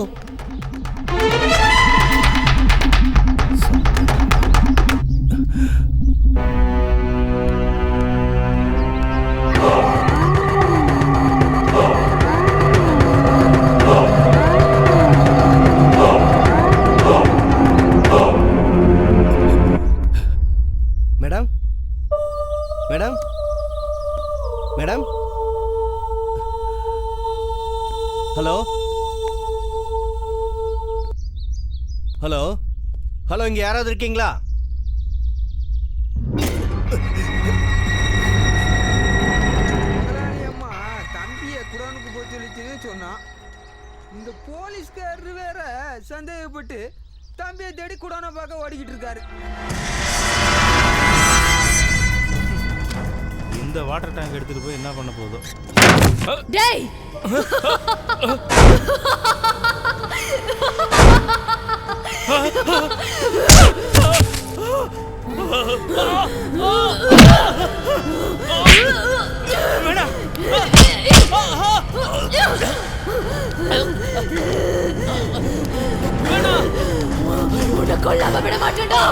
Madam, madam, madam, hello, hello, hello, இங்க யாராவது இருக்கீங்களா? அம்மா தம்பியை குடோனுக்கு போய் சொல்லிச்சுன்னு சொன்னான். இந்த போலீஸ்காரரு வேற சந்தேகப்பட்டு தம்பியை தேடி குடோனை பார்க்க ஓடிக்கிட்டு இருக்காரு. இந்த வாட்டர் டேங்க் எடுத்துட்டு போய் என்ன பண்ண போதும்? டேய், உன்னை கொல்லாம விட மாட்டேன்டா.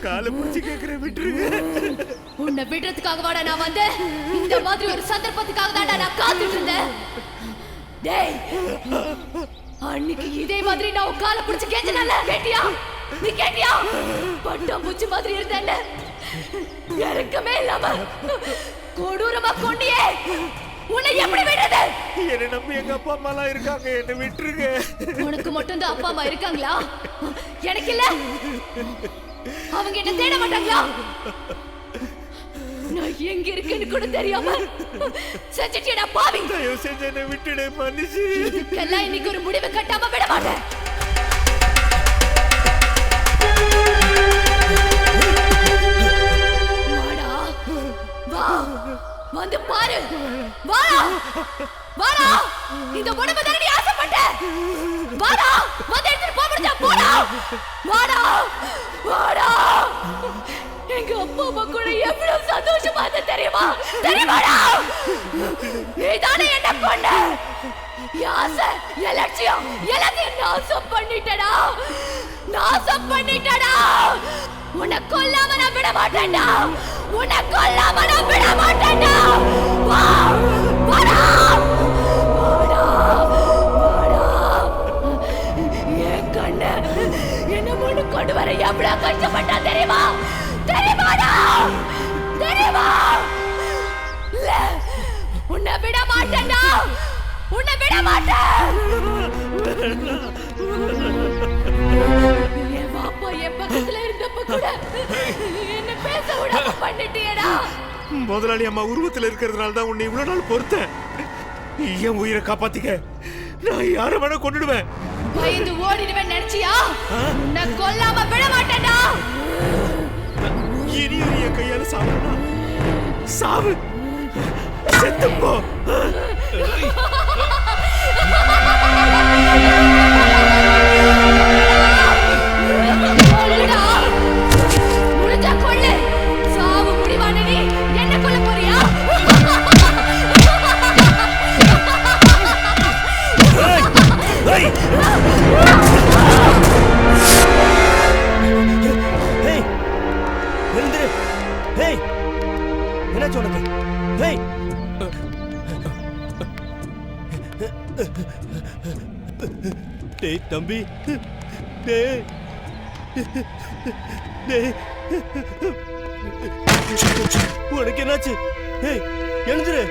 காலை பிடிச்சி கேட்கிறேன், விட்டுருங்க. உன்னை விடுறதுக்காக வாடா நான் வந்தேன். இந்த மாதிரி ஒரு சந்தர்ப்பத்துக்காக தான்டா நான் காத்துட்டு இருந்தேன். டேய், அன்னைக்கு இதே மாதிரி நான் உன் காலை பிடிச்சு கேட்டனல்ல, கேட்டியா? நீ கேட்டியா? பட்டாம்பூச்சி மாதிரி இருந்தேன்ல, இறக்கமே இல்லாம கொடூரமா கொண்டியே. உன்னை எப்படி விடுறது? என்ன நம்பி எங்க அப்பா அம்மா எல்லாம் இருக்காங்க, என்ன விட்டுருங்க. உனக்கு மட்டும் தான் அப்பா அம்மா இருக்காங்களா? எனக்கு இல்ல. அவங்க என்ன தேட மாட்டாங்களா? நான் எங்க இருக்கேன்னு கூட தெரியாம செஞ்சிட்டியடா பாவி. தயவு செஞ்சு என்ன விட்டுடு, மன்னிச்சு. இதுக்கெல்லாம் இன்னைக்கு ஒரு முடிவு கட்டாம விட மாட்டேன். வாடா, வா, வந்து பாரு. வாடா, வாடா, இந்த உடம்பு தானே நீ ஆசைப்பட்ட. வாடா, வந்து எடுத்துட்டு போக முடிஞ்சா போடா. வாடா, வாடா. எங்க அப்பா அம்மா கூட எவ்வளவு சந்தோஷமா இருந்த தெரியுமா? தெரியுமாடா? நீதானே என்ன பண்ண? யாசை, லட்சியம் எல்லாத்தையும் நாசம் பண்ணிட்டடா, நாசம் பண்ணிட்டடா. உன்னை கொல்லாம நான் விட மாட்டேன்டா, உன்னை கொல்லாம நான் விட மாட்டேன்டா. வா, வாடா, வாடா, வாடா. என் கண்ணு என்ன முன்னு கொண்டு வர எவ்வளவு கஷ்டப்பட்டா தெரியுமா? தெரியுமாடா? தெரியுமா? இல்ல, உன்னை விட மாட்டேன்டா, உன்னை விட மாட்டேன். என் பாப்பா என் பக்கத்துல இருந்தப்ப கூட என்ன பேச விடாம பண்ணிட்டியடா. முதலாளி அம்மா உருவத்துல இருக்கிறதுனால தான் உன்னை இவ்வளவு நாள் பொறுத்தேன். என் உயிரை காப்பாத்திக்க நான் யாரை வேணா கொண்டுடுவேன். பயந்து ஓடிடுவேன் நினைச்சியா? உன்னை கொல்லாம விட மாட்டேன்டா. இனி என் கையால சாவா, சாவு, செத்து போ. முடிஞ்சா கொள்ளு. சாவு முடிவான நீ என்ன கொல்ல போறியா? என்னாச்சு உனக்கு? டேய் தம்பி, டேய் டேய், உனக்கு என்னாச்சு? எழுந்துரு.